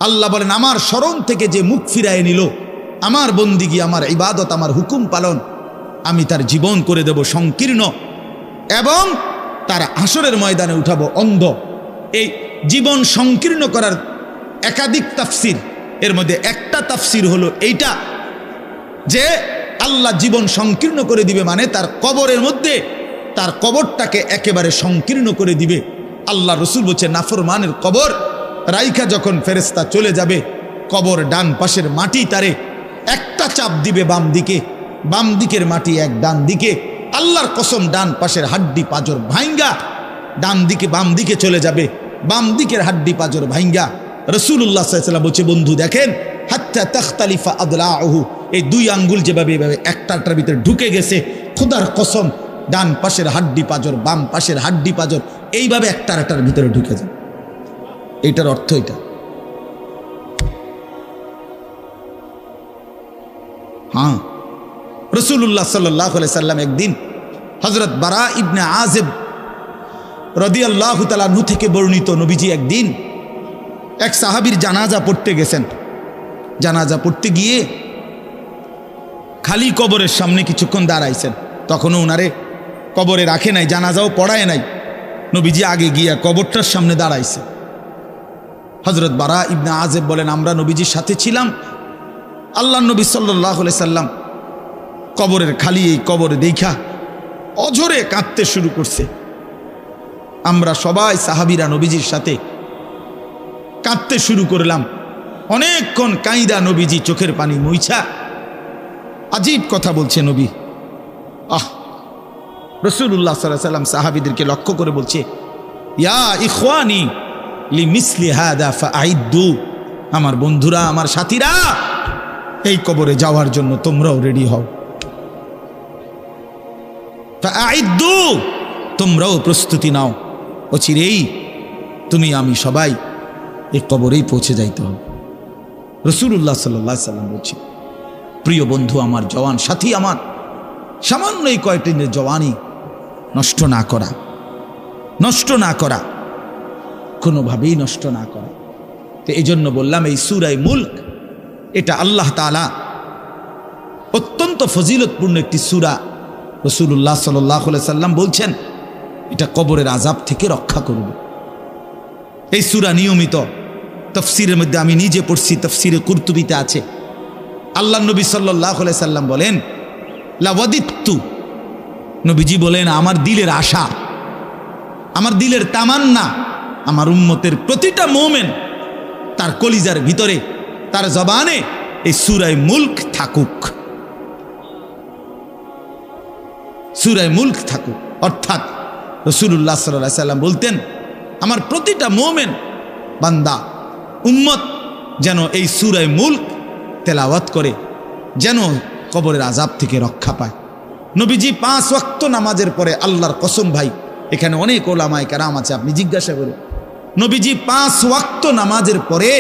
আল্লাহ বলেন আমার স্মরণ থেকে যে মুখ ফিরায় নিল, আমার বন্দিগি, আমার ইবাদত, আমার হুকুম পালন, আমি তার জীবন করে দেব সংকীর্ণ এবং তার হাসরের ময়দানে উঠাবো অন্ধ। এই জীবন সংকীর্ণ করার একাধিক তাফসির, এর মধ্যে একটা তাফসির হলো এইটা যে আল্লাহ জীবন সংকীর্ণ করে দিবে মানে তার কবরের মধ্যে তার কবরটাকে একেবারে সংকীর্ণ করে দিবে। আল্লাহ রসুল বলছে নাফরমানের কবর রাইখা যখন ফেরেশতা চলে যাবে, কবর ডান পাশের মাটি তারে একটা চাপ দিবে বাম দিকে, বাম দিকের মাটি এক ডান দিকে, আল্লাহর কসম ডান পাশের হাড্ডি পাঁজর ভাঙ্গা ডান দিকে বাম দিকে চলে যাবে, বাম দিকের হাড্ডি পাঁজর ভাঙ্গা। রাসূলুল্লাহ সাল্লাল্লাহু আলাইহি ওয়াসাল্লাম বলছে বন্ধু দেখেন হাত্তা তাখতালিফা আদলাউহু, এই দুই আঙ্গুল যেভাবে এভাবে একটাটার ভিতরে ঢুকে গেছে, খোদার কসম ডান পাশের হাড্ডি পাঁজর বাম পাশের হাড্ডি পাঁজর এইভাবে একটার ভিতরে ঢুকে যায়। এটার অর্থ এটা। হ্যাঁ, রাসূলুল্লাহ সাল্লাল্লাহু আলাইহি সাল্লাম একদিন হযরত বারা ইবনে আযিব রাদিয়াল্লাহু তাআলা আনহু থেকে বর্ণিত, নবীজি একদিন এক সাহাবীর জানাজা পড়তে গেছেন। জানাজা পড়তে গিয়ে খালি কবরের সামনে কিছুক্ষণ দাঁড়াইছেন, তখনও ওনারে কবরে রাখে নাই, জানাজাও পড়ায় নাই। নবীজি আগে গিয়া কবরটার সামনে দাঁড়াইছে। হযরত বারা ইবনে আযিব বলেন আমরা নবীজির সাথে ছিলাম, আল্লাহ নবী সাল্লাল্লাহু আলাইহি সাল্লাম কবরের খালি এই কবরে দেখা অঝরে কাঁদতে শুরু করছে। আমরা সবাই সাহাবীরা নবীজির সাথে কাঁদতে শুরু করলাম। অনেকক্ষণ কাইদা নবীজি চোখের পানি মুইছা আজীব কথা বলছে নবী। রাসূলুল্লাহ সাল্লাল্লাহু আলাইহি সাল্লাম সাহাবীদেরকে লক্ষ্য করে বলছে ইয়া ইখওয়ানি লিমিসলি হাদা ফাআইদ্দু, আমার বন্ধুরা আমার সাথীরা এই কবরে যাওয়ার জন্য তোমরাও রেডি হও। ফাআইদ্দু, তোমরাও প্রস্তুতি নাও, অচিরেই তুমি আমি সবাই এই কবরেই পৌঁছে যাইতে হবে। রাসূলুল্লাহ সাল্লাল্লাহু আলাইহি সাল্লাম বলছে প্রিয় বন্ধু আমার, জওয়ান সাথী আমার, সামান্য এই কয়েকটি দিনের জওয়ানি নষ্ট না করা, নষ্ট না করা, কোনোভাবেই নষ্ট না করা। তো এই জন্য বললাম এই সূরা মুলক এটা আল্লাহ তাআলা অত্যন্ত ফজিলতপূর্ণ একটি সূরা। রাসূলুল্লাহ সাল্লাল্লাহু আলাইহি সাল্লাম বলছেন এটা কবরের আযাব থেকে রক্ষা করবে। এই সূরা নিয়মিত তাফসীরের মধ্যে আমি নিজে পড়ছি, তাফসীরে কুরতুবিতে আছে। আল্লাহ নবী সাল্লাল্লাহু আলাইহি সাল্লাম বলেন লাওয়াদিত্তু, নবীজি বলেন আমার দিলের আশা, আমার দিলের তামান্না, আমার উম্মতের প্রতিটা মুমিন তার কলিজার ভিতরে তার জবানে এই সূরা মুলক থাকুক, সূরা মুলক থাকুক। অর্থাৎ রাসূলুল্লাহ সাল্লাল্লাহু আলাইহি সাল্লাম বলতেন আমার প্রতিটা মুমিন বান্দা উম্মত যেন এই সূরা মুলক তেলাওয়াত করে, যেন কবরের আযাব থেকে রক্ষা পায়। নবীজি 5 ওয়াক্ত নামাজের পরে, আল্লাহর কসম ভাই এখানে অনেক ওলামায়ে কেরাম আছে, আপনি জিজ্ঞাসা করুন, নবীজি 5 ওয়াক্ত নামাজের পরে,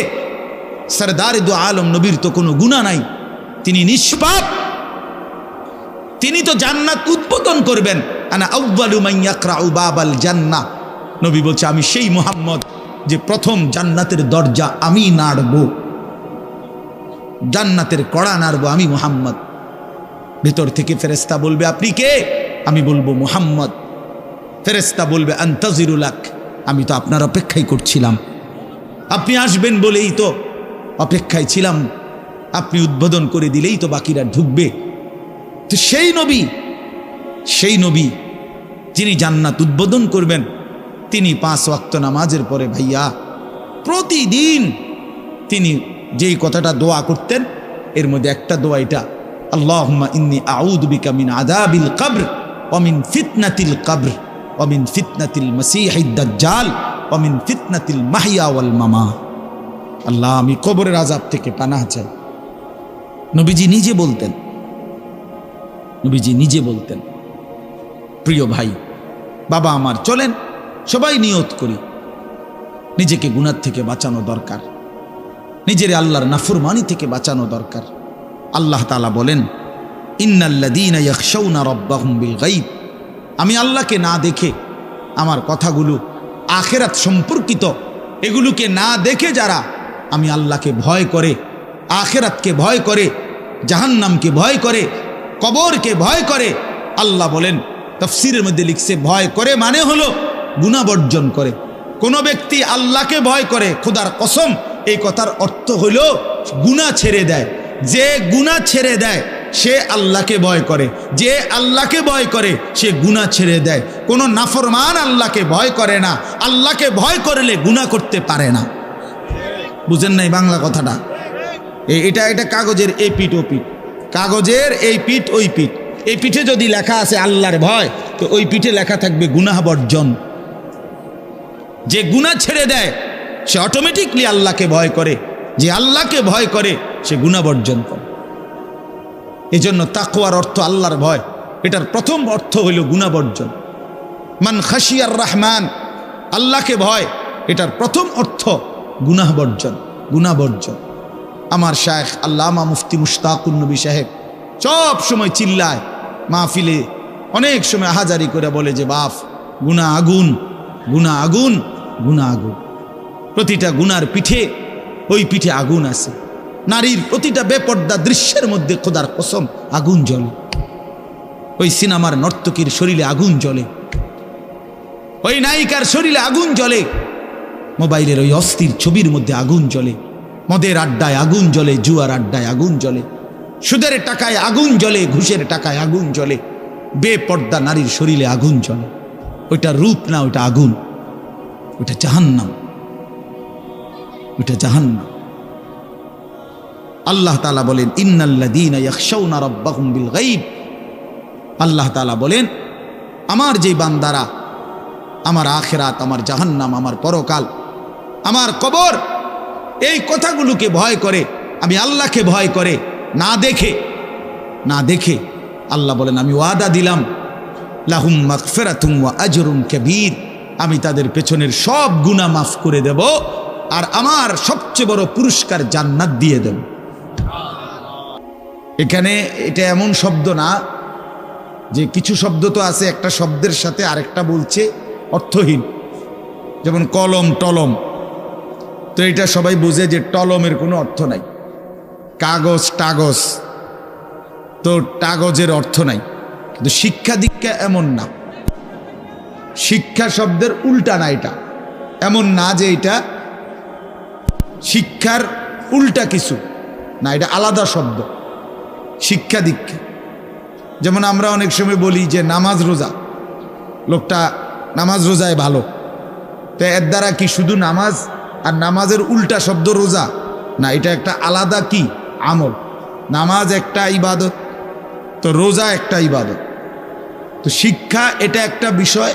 সরদারে দু আলম নবীর তো কোনো গুনাহ নাই, তিনি নিষ্পাপ, তিনি তো জান্নাত উদ্বোধন করবেন। আনা আউয়ালু মান ইয়াকরাউ বাবাল জান্নাহ, নবী বলছে আমি সেই মুহাম্মদ যে প্রথম জান্নাতের দরজা আমি নাড়ব, জান্নাতের কড়া নাড়ব আমি মুহাম্মদ। ভিতর থেকে ফেরেশতা বলবে আপনি কে? আমি বলবো মুহাম্মদ। ফেরেশতা বলবে আনতাজিরু লাক, আমি তো আপনার অপেক্ষাই করছিলাম, আপনি আসবেন বলেই তো অপেক্ষায় ছিলাম, আপনি উদ্বোধন করে দিলেই তো বাকিরা ঢুকবে। তো সেই নবী যিনি জান্নাত উদ্বোধন করবেন, তিনি 5 ওয়াক্ত নামাজের পরে ভাইয়া প্রতিদিন তিনি যেই কথাটা দোয়া করতেন, এর মধ্যে একটা দোয়া এটা, আল্লাহুম্মা ইন্নী আউযু বিকা মিন আযাবিল কবর ওয়া মিন ফিতনাতিল কবর ওয়া মিন ফিতনাতিল মাসীহিদ দাজ্জাল ওয়া মিন ফিতনাতিল মাহইয়া ওয়াল মামাত। আল্লাহ আমি কবরের আযাব থেকে পানাহ চাই। নবীজি নিজে বলতেন, নবীজি নিজে বলতেন। প্রিয় ভাই বাবা আমার, চলেন সবাই নিয়ত করি, নিজেকে গুনাহ থেকে বাঁচানো দরকার, নিজের আল্লাহর নাফরমানি থেকে বাঁচানো দরকার। আল্লাহ তাআলা বলেন ইন্নাল্লাযীনা ইয়াখশাউনা রাব্বাহুম বিল গায়ব, আমি আল্লাহকে না দেখে, আমার কথাগুলো আখিরাত সম্পর্কিত, এগুলোকে না দেখে যারা আমি আল্লাহকে ভয় করে, আখিরাতকে ভয় করে, জাহান্নামকে ভয় করে, কবরকে ভয় করে। আল্লাহ বলেন, তাফসীরের মধ্যে লিখছে, ভয় করে মানে হলো গুনাহ বর্জন করে। কোন ব্যক্তি আল্লাহকে ভয় করে, খোদার কসম এই কথার অর্থ হলো গুনাহ ছেড়ে দেয়। যে গুনাহ ছেড়ে দেয় সে আল্লাহকে ভয় করে, যে আল্লাহকে ভয় করে সে গুনাহ ছেড়ে দেয়। কোনো নাফরমান আল্লাহকে ভয় করে না, আল্লাহকে ভয় করলে গুনাহ করতে পারে না। বুঝেন নাই বাংলা কথাটা? এটা কাগজের এই পিঠ ও পিঠ, কাগজের এই পিঠ ওই পিঠ। এই পিঠে যদি লেখা আছে আল্লাহর ভয়, তো ওই পিঠে লেখা থাকবে গুনাহ বর্জন। যে গুনাহ ছেড়ে দেয় সে অটোমেটিকলি আল্লাহকে ভয় করে, যে আল্লাহকে ভয় করে সে গুনাহ বর্জন করে। এই জন্য তাকওয়ার অর্থ আল্লাহর ভয়, এটার প্রথম অর্থ হইল গুনাহ বর্জন। মান খাশিয়ার রহমান, আল্লাহকে ভয়, এটার প্রথম অর্থ গুনাহ বর্জন, গুনাহ বর্জন। আমার শায়েখ আল্লামা মুফতি মুশতাকুন নবী সাহেব সব সময় চিল্লায় মাহফিলে, অনেক সময় আহাজারি করে বলে যে বাপ, গুনাহ আগুন, গুনাহ আগুন, গুনাহ আগুন। প্রতিটা গুনার পিঠে ওই পিঠে আগুন আছে। নারীর প্রতিটা বেপর্দা দৃশ্যের মধ্যে খোদার কসম আগুন জ্বলে। ওই সিনেমার নর্তকীর শরীরে আগুন জ্বলে, ওই নায়িকার শরীরে আগুন জ্বলে, মোবাইলের ওই অস্থির ছবির মধ্যে আগুন জ্বলে, মদের আড্ডায় আগুন জ্বলে, জুয়ার আড্ডায় আগুন জ্বলে, সুদের টাকায় আগুন জ্বলে, ঘুষের টাকায় আগুন জ্বলে, বেপর্দা নারীর শরীরে আগুন জ্বলে। ওইটা রূপ না, ওইটা আগুন, ওইটা জাহান্নাম, ওইটা জাহান্নাম। আল্লাহ তাআলা বলেন, ইন্নাল্লাযীনা ইয়াখশাউনা রাব্বাহুম বিল গায়ব। আল্লাহ তাআলা বলেন, আমার যে বান্দারা আমার আখিরাত, আমার জাহান্নাম, আমার পরকাল, আমার কবর, এই কথাগুলোকে ভয় করে, আমি আল্লাহকে ভয় করে, না দেখে আল্লাহ বলেন, আমি ওয়াদা দিলাম লাহুম মাগফিরাতুম ওয়া আজরুন কাবীর, আমি তাদের পেছনের সব গুনাহ মাফ করে দেব, আর আমার সবচেয়ে বড় পুরস্কার জান্নাত দিয়ে দেব। এখানে এটা এমন শব্দ না যে কিছু শব্দ তো আছে একটা শব্দের সাথে আরেকটা বলছে অর্থহীন, যেমন কলম টলম। তো এটা সবাই বুঝে যে টলমের কোনো অর্থ নাই। কাগজ টাগজ, তো কাগজের অর্থ নাই। কিন্তু শিক্ষা দীক্ষা এমন না, শিক্ষা শব্দের উল্টা না, এটা এমন না যে এটা শিক্ষার উল্টা কিছু না, এটা আলাদা শব্দ। শিক্ষা দীক্ষা, যেমন আমরা অনেক সময় বলি যে নামাজ রোজা, লোকটা নামাজ রোজায় ভালো, তো এর দ্বারা কি শুধু নামাজ আর নামাজের উল্টা শব্দ রোজা না, এটা একটা আলাদা কি আমল। নামাজ একটা ইবাদত, তো রোজা একটা ইবাদত। তো শিক্ষা এটা একটা বিষয়,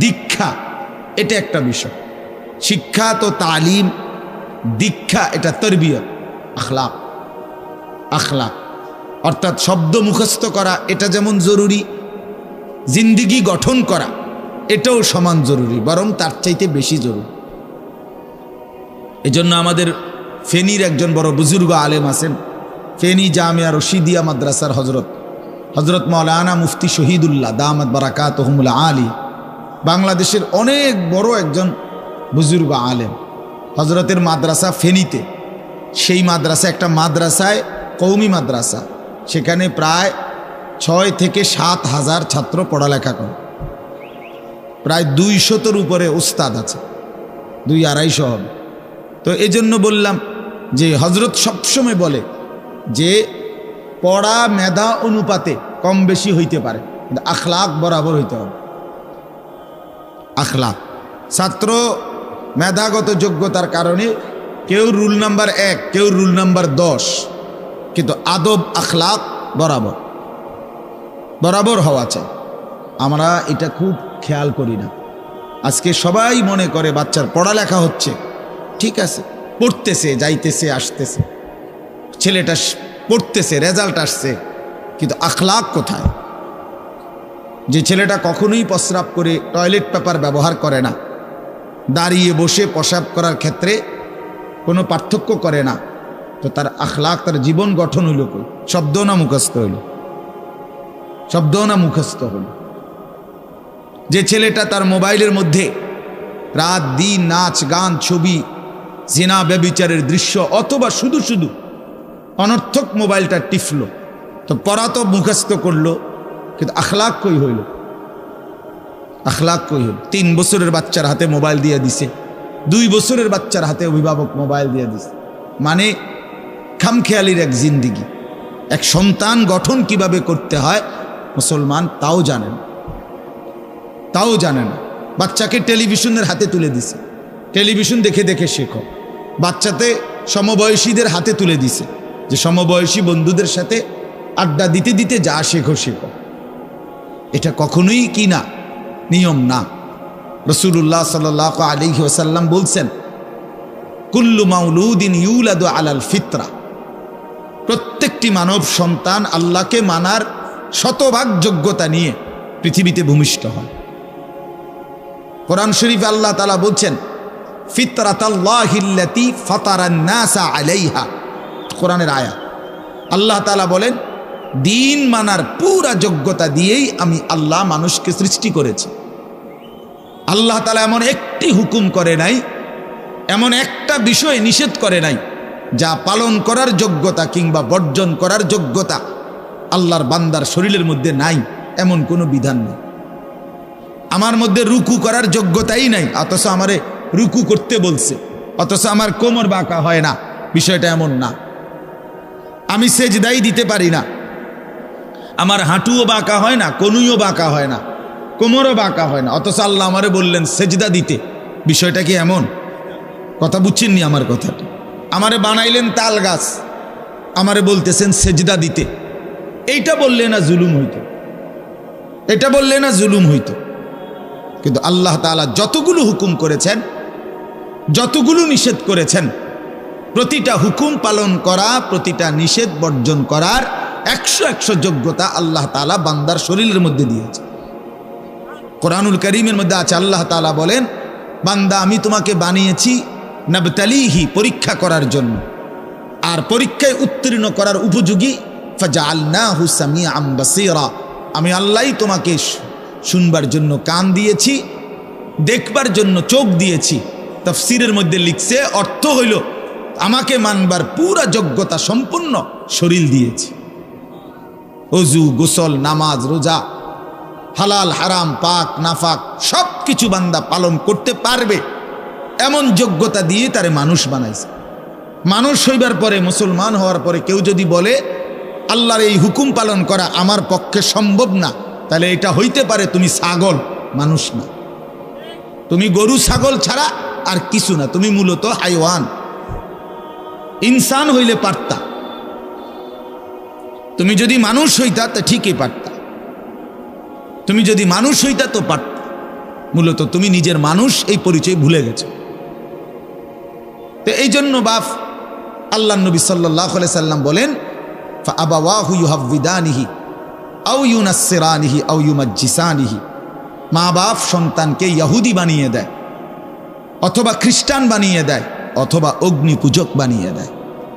দীক্ষা এটা একটা বিষয়। শিক্ষা তো তালিম, দীক্ষা এটা তরবিয়ত, আখলাক। আখলাক অর্থাৎ শব্দ মুখস্থ করা এটা যেমন জরুরি, জিন্দিগি গঠন করা এটাও সমান জরুরি, বরং তার চাইতে বেশি জরুরি। এজন্য আমাদের ফেনীর একজন বড় বুজুর্গ আলেম আছেন, ফেনী জামিয়া রশিদিয়া মাদ্রাসার হজরত মাওলানা মুফতি শহীদুল্লাহ দামাত বারাকাতুহুমুল আলী, বাংলাদেশের অনেক বড় একজন বুজুর্গ আলেম। হজরতের মাদ্রাসা ফেনীতে, সেই মাদ্রাসা একটা মাদ্রাসায় কওমি মাদ্রাসা, সেখানে প্রায় 6 থেকে 7 হাজার ছাত্র পড়ালেখা করে, প্রায় 200-র উপরে উস্তাদ আছে, 200-250 হবে। তো এই জন্য বললাম যে হজরত সবসময় বলে যে পড়া মেধা অনুপাতে কম বেশি হইতে পারে, কিন্তু আখলাক বরাবর হইতে হবে। আখলাক, ছাত্র মেধাগত যোগ্যতার কারণে কেউ রুল নাম্বার 1, কেউ রুল নাম্বার 10, কিন্তু আদব আখলাক বরাবর বরাবর হওয়া চাই। আমরা এটা খুব খেয়াল করি না। আজকে সবাই মনে করে বাচ্চার পড়ালেখা হচ্ছে, ঠিক আছে, পড়তেছে, যাইতেছে, আসতেছে, ছেলেটা পড়তেছে, রেজাল্ট আসছে, কিন্তু আখলাক কোথায়? যে ছেলেটা কখনোই প্রস্রাব করে টয়লেট পেপার ব্যবহার করে না, দাঁড়িয়ে বসে প্রস্রাব করার ক্ষেত্রে কোনো পার্থক্য করে না, তো তার আখলাক, তার জীবন গঠন হইল কই? শব্দ না মুখস্থ হইল? শব্দ না মুখস্থ হইল? যে ছেলেটা তার মোবাইলের মধ্যে রাত দিন নাচ গান ছবি জিনা ব্যভিচারের দৃশ্য, অথবা শুধু শুধু অনর্থক মোবাইলটা টিপল। তো পড়া তো মুখস্থ করলো, কিন্তু আখলাক কই হইল? আখলাক কই হইল? 3 বছরের বাচ্চার হাতে মোবাইল দিয়ে দিছে, 2 বছরের বাচ্চার হাতে অভিভাবক মোবাইল দিয়ে দিছে। মানে খামখেয়ালির এক জিন্দিগি। এক সন্তান গঠন কিভাবে করতে হয় মুসলমান তাও জানেন, তাও জানে না। বাচ্চাকে টেলিভিশনের হাতে তুলে দিছে, টেলিভিশন দেখে দেখে শেখো। বাচ্চাতে সমবয়সীদের হাতে তুলে দিছে, যে সমবয়সী বন্ধুদের সাথে আড্ডা দিতে দিতে যা শেখো শেখো। এটা কখনোই কি না, নিয়ম না। রাসূলুল্লাহ সাল্লাল্লাহু আলাইহি ওয়াসাল্লাম বলছেন, কুল্লু মাউলুদিন ইউলাদু আলাল ফিতরা, প্রত্যেকটি মানব সন্তান আল্লাহকে মানার শতভাগ যোগ্যতা নিয়ে পৃথিবীতে ভূমিষ্ঠ হয়। কোরআন শরীফে আল্লাহ তাআলা বলছেন, ফিতরাতাল্লাহিল্লাতী ফাতারান নাসা আলাইহা, কোরআনের আয়াত। আল্লাহ তাআলা বলেন, দিন মানার পুরা যোগ্যতা দিয়েই আমি আল্লাহ মানুষকে সৃষ্টি করেছি। আল্লাহ তাআলা এমন একটি হুকুম করে নাই, এমন একটা বিষয় নিষেধ করে নাই যা পালন করার যোগ্যতা কিংবা বর্জন করার যোগ্যতা আল্লাহর বান্দার শরীরের মধ্যে নাই, এমন কোনো বিধান নেই। আমার মধ্যে রুকু করার যোগ্যতাই নাই, অথচ আমারে রুকু করতে বলছে, অথচ আমার কোমর বাঁকা হয় না, বিষয়টা এমন না। আমি সেজদাই দিতে পারি না, আমার হাঁটুও বাঁকা হয় না, কনুইও বাঁকা হয় না, কোমরও বাঁকা হয় না, অথচ আল্লাহ আমারে বললেন সেজদা দিতে। বিষয়টা কি এমন? কথা বুঝছেননি আমার কথাটা? আমারে বানাইলেন তাল গাছ, আমারে বলতেছেন সেজদা দিতে। এইটা বললে না জুলুম হইতো? এটা বললে না জুলুম হইতো? কিন্তু আল্লাহ তাআলা যতগুলো হুকুম করেছেন, যতগুলো নিষেধ করেছেন, প্রতিটা হুকুম পালন করা, প্রতিটা নিষেধ বর্জন করার 100 যোগ্যতা আল্লাহ তাআলা বান্দার শরীরের মধ্যে দিয়েছে। কোরআনুল কারীমের মধ্যে আছে, আল্লাহ তাআলা বলেন, বান্দা আমি তোমাকে বানিয়েছি নাবতালিহি, পরীক্ষা করার জন্য, আর পরীক্ষায় উত্তীর্ণ করার উপযোগী। ফাজআলনাহু সামিআম বাসীরা, আমি আল্লাহই তোমাকে শুনবার জন্য কান দিয়েছি, দেখবার জন্য চোখ দিয়েছি। তাফসীরের মধ্যে লিখছে, অর্থ হইল আমাকে মানবার পুরা যোগ্যতা সম্পূর্ণ শরীর দিয়েছি। ওযু, গোসল, নামাজ, রোজা, হালাল হারাম, পাক নাফাক সব কিছু বান্দা পালন করতে পারবে এমন যোগ্যতা দিয়ে তারে মানুষ বানাইছে। মানুষ হইবার পরে, মুসলমান হওয়ার পরে কেউ যদি বলে আল্লাহর এই হুকুম পালন করা আমার পক্ষে সম্ভব না, তাহলে এটা হইতে পারে তুমি ছাগল, মানুষ না। তুমি গরু ছাগল ছাড়া আর কিছু না, তুমি মূলত হাইওয়ান। ইনসান হইলে পারতা, তুমি যদি মানুষ হইতা তা ঠিকই পারতা, তুমি যদি মানুষ হইতা তো পারতা। মূলত তুমি নিজের মানুষ এই পরিচয় ভুলে গেছো। তো এই জন্য বাপ আল্লাহ নবী সাল্লাল্লাহু আলাইহি সাল্লাম বলেন, ফাআবাওয়াহু ইউহাব্বিদানিহি আও ইউনাসসিরানিহি আও ইউমাজ্জিসানিহি, মা বাপ সন্তানকে ইহুদি বানিয়ে দেয়, অথবা খ্রিস্টান বানিয়ে দেয়, অথবা অগ্নি পূজক বানিয়ে দেয়।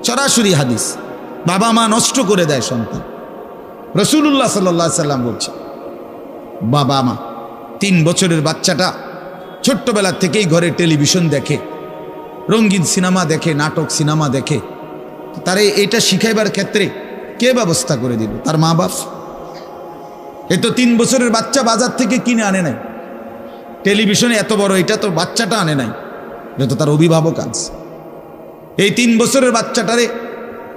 সরাসরি হাদিস, বাবা মা নষ্ট করে দেয় সন্তান। রাসূলুল্লাহ সাল্লাল্লাহু আলাইহি সাল্লাম বলছে, বাবা মা 3 বছরের বাচ্চাটা ছোট্টবেলা থেকেই ঘরে টেলিভিশন দেখে, রঙিন সিনেমা দেখে, নাটক সিনেমা দেখে, তারে এটা শিখাইবার ক্ষেত্রে কে ব্যবস্থা করে দিল? তার মা বাপ। এ তো 3 বছরের বাচ্চা বাজার থেকে কিনে আনে নাই, টেলিভিশনে এত বড় এটা তো বাচ্চাটা আনে নাই, এটা তো তার অভিভাবক আনছে। এই 3 বছরের বাচ্চাটারে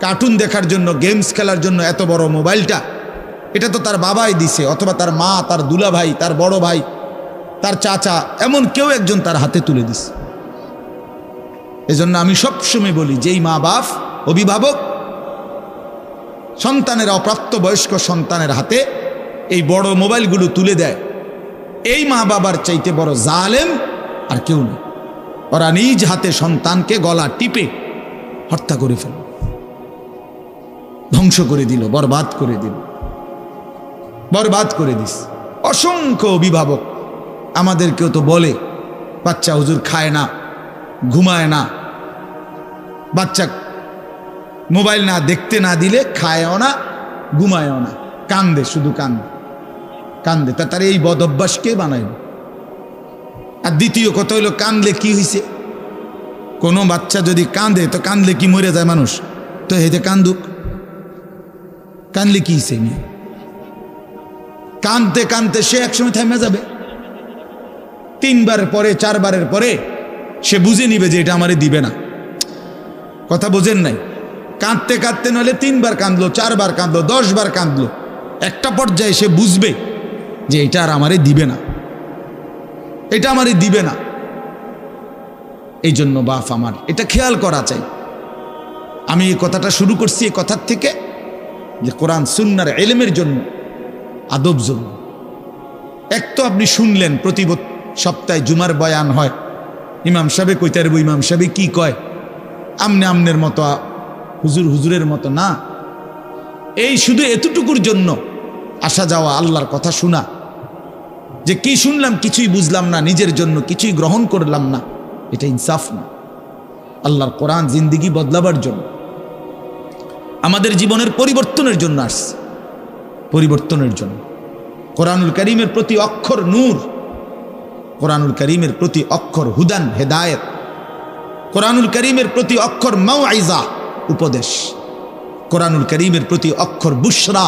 কার্টুন দেখার জন্য, গেমস খেলার জন্য এত বড় মোবাইলটা, এটা তো তার বাবাই দিছে, অথবা তার মা, তার দুলা ভাই, তার বড় ভাই, তার চাচা, এমন কেউ একজন তার হাতে তুলে দিছে। এজন্য আমি সবসময় বলি, যেই মা বাপ, অভিভাবক সন্তানের, অপ্রাপ্ত বয়স্ক সন্তানের হাতে এই বড় মোবাইলগুলো তুলে দেয়, এই মা বাবার চাইতে বড় জালেম আর কেউ নেই। ওরা নিজ হাতে সন্তানকে গলা টিপে হত্যা করে ফেল, ধ্বংস করে দিল, বরবাদ করে দিল, বরবাদ করে দিস। অসংখ্য অভিভাবক আমাদেরকেও তো বলে, বাচ্চা হুজুর খায় না, ঘুমায় না, বাচ্চা মোবাইল না দেখতে না দিলে খায়ও না, ঘুমায়ও না, কান্দে, শুধু কান্দে কান্দে। তার এই বদ অভ্যাস কে বানাইল? আর দ্বিতীয় কথা হইল, কান্দলে কি হয়েছে? কোনো বাচ্চা যদি কাঁদে তো কাঁদলে কি মরে যায় মানুষ? তো হেতে কান্দুক, কাঁদলে কি সে নিয়ে কাঁদতে কাঁদতে সে একসময় থেমে যাবে। 3 বারের পরে 4 বারের পরে সে বুঝে নিবে যে এটা আমারে দিবে না। কথা বোঝেন নাই? কাঁদতে কাঁদতে নলে 3 বার কাঁদলো, 4 বার কাঁদলো, 10 বার কাঁদলো, একটা পর্যায়ে সে বুঝবে যে এটা আর আমারে দিবে না, এটা আমারে দিবে না। এই জন্য বাপ আমার এটা খেয়াল করা চাই। আমি এই কথাটা শুরু করছি এই কথার থেকে যে কোরআন সুন্নাহর ইলমের জন্য আদব জন্য। এক তো আপনি শুনলেন প্রতি সপ্তাহে জুমার বয়ান হয়, ইমাম সাহেব কইতে পারবো ইমাম সাহেব কি কয়, আমনে আমনের মতো হুজুর হুজুরের মতো না। এই শুধু এতটুকুর জন্য আসা যাওয়া, আল্লাহর কথা শোনা, যে কি শুনলাম কিছুই বুঝলাম না, নিজের জন্য কিছুই গ্রহণ করলাম না, এটা ইনসাফ না। আল্লাহর কোরআন জিন্দেগি বদলাবার জন্য, আমাদের জীবনের পরিবর্তনের জন্য আসছে, পরিবর্তনের জন্য। কোরআনুল কারীমের প্রতি অক্ষর নূর, কোরআনুল কারীমের প্রতি অক্ষর হুদান হেদায়েত, কোরআনুল কারীমের প্রতি অক্ষর মাউইজা উপদেশ, কোরআনুল কারীমের প্রতি অক্ষর বুশরা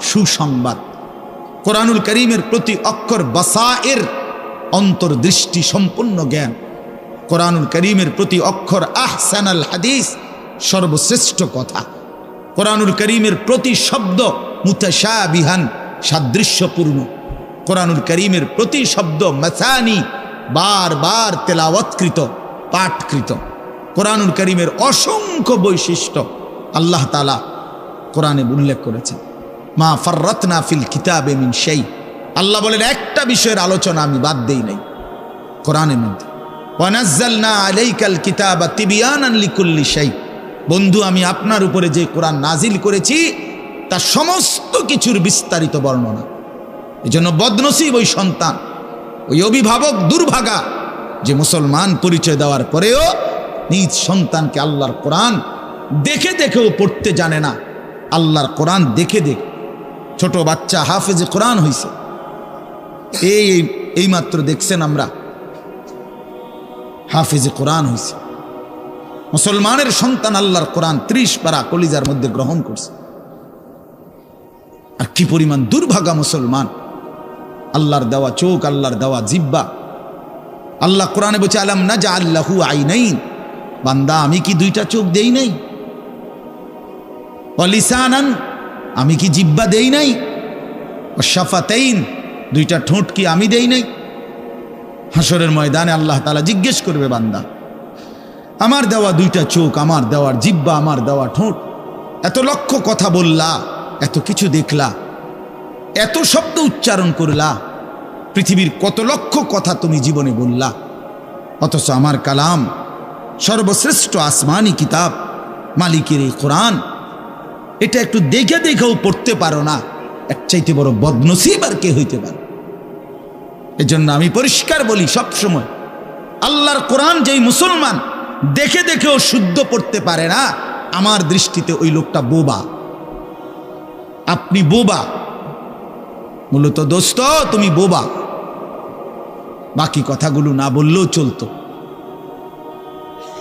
সুসংবাদ, কোরআনুল কারীমের প্রতি অক্ষর বাসায়ের অন্তর্দৃষ্টি সম্পূর্ণ জ্ঞান, কোরআনুল কারীমের প্রতি অক্ষর আহসানাল হাদিস সর্বশ্রেষ্ঠ কথা, কোরআনুল কারীমের প্রতি শব্দ মুতাশাবিহান সাদৃশ্যপূর্ণ, কোরআনুল কারীমের প্রতি শব্দ মাসানি বারবার তেলাওয়াতকৃত পাঠকৃত। কোরআনুল কারীমের অসংখ্য বৈশিষ্ট্য আল্লাহ তাআলা কোরআনে উল্লেখ করেছেন। মা ফাররাতনা ফিল কিতাবে মিন শাই, আল্লাহ বলেন একটা বিষয়ের আলোচনা আমি বাদ দেই নাই কোরআনের মধ্যে। ওয়া নাযালনা আলাইকাল কিতাবা তিবয়ানান লিকুল্লি শাই, বন্ধু আমি আপনার উপরে যে কোরআন নাজিল করেছি তার সমস্ত কিছুর বিস্তারিত বর্ণনা। এজন্য বদনসিব ওই সন্তান, ওই অভিভাবক দুর্ভাগা যে মুসলমান পরিচয় দেওয়ার পরেও নিজ সন্তানকে আল্লাহর কোরআন দেখে দেখেও পড়তে জানে না। আল্লাহর কোরআন দেখে দেখে ছোট বাচ্চা হাফেজে কোরআন হইছে, এই মাত্র দেখছেন আমরা হাফেজে কোরআন হইছে। মুসলমানের সন্তান আল্লাহর কোরআন 30 পারা কলিজার মধ্যে গ্রহণ করছে। আর কি পরিমাণ দুর্ভাগা মুসলমান! আল্লাহর দেওয়া চোখ, আল্লাহর দেওয়া জিহ্বা। আল্লাহ কোরআনে বলছে আলাম নাজআল লাহু আইনাইন, বান্দা আমি কি 2টা চোখ দেই নাই? ওয়া লিসানান, আমি কি জিহ্বা দেই নাই? ওয়া শাফাতাইন, 2টা ঠোঁট কি আমি দেই নাই? হাসরের ময়দানে আল্লাহ তাআলা জিজ্ঞেস করবে বান্দা আমার দেওয়া 2টা চোখ, আমার দেওয়ার জিহ্বা, আমার দেওয়া ঠোঁট, এত লক্ষ কথা বললা, এত কিছু দেখলা, এত শব্দ উচ্চারণ করলা, পৃথিবীর কত লক্ষ কথা তুমি জীবনে বললা, অথচ আমার কালাম সর্বশ্রেষ্ঠ আসমানি কিতাব মালিকের এই কোরআন, এটা একটু দেখে দেখেও পড়তে পারো না, এর চাইতে বড় বদনসিব আর কে হইতে পারে? এজন্য আমি পরিষ্কার বলি সবসময়, আল্লাহর কোরআন যেই মুসলমান দেখে দেখেও শুদ্ধ পড়তে পারে না, আমার দৃষ্টিতে ওই লোকটা বোবা। আপনি বোবা, মূলত দোস্ত তুমি বোবা। বাকি কথাগুলো না বললেও চলতো,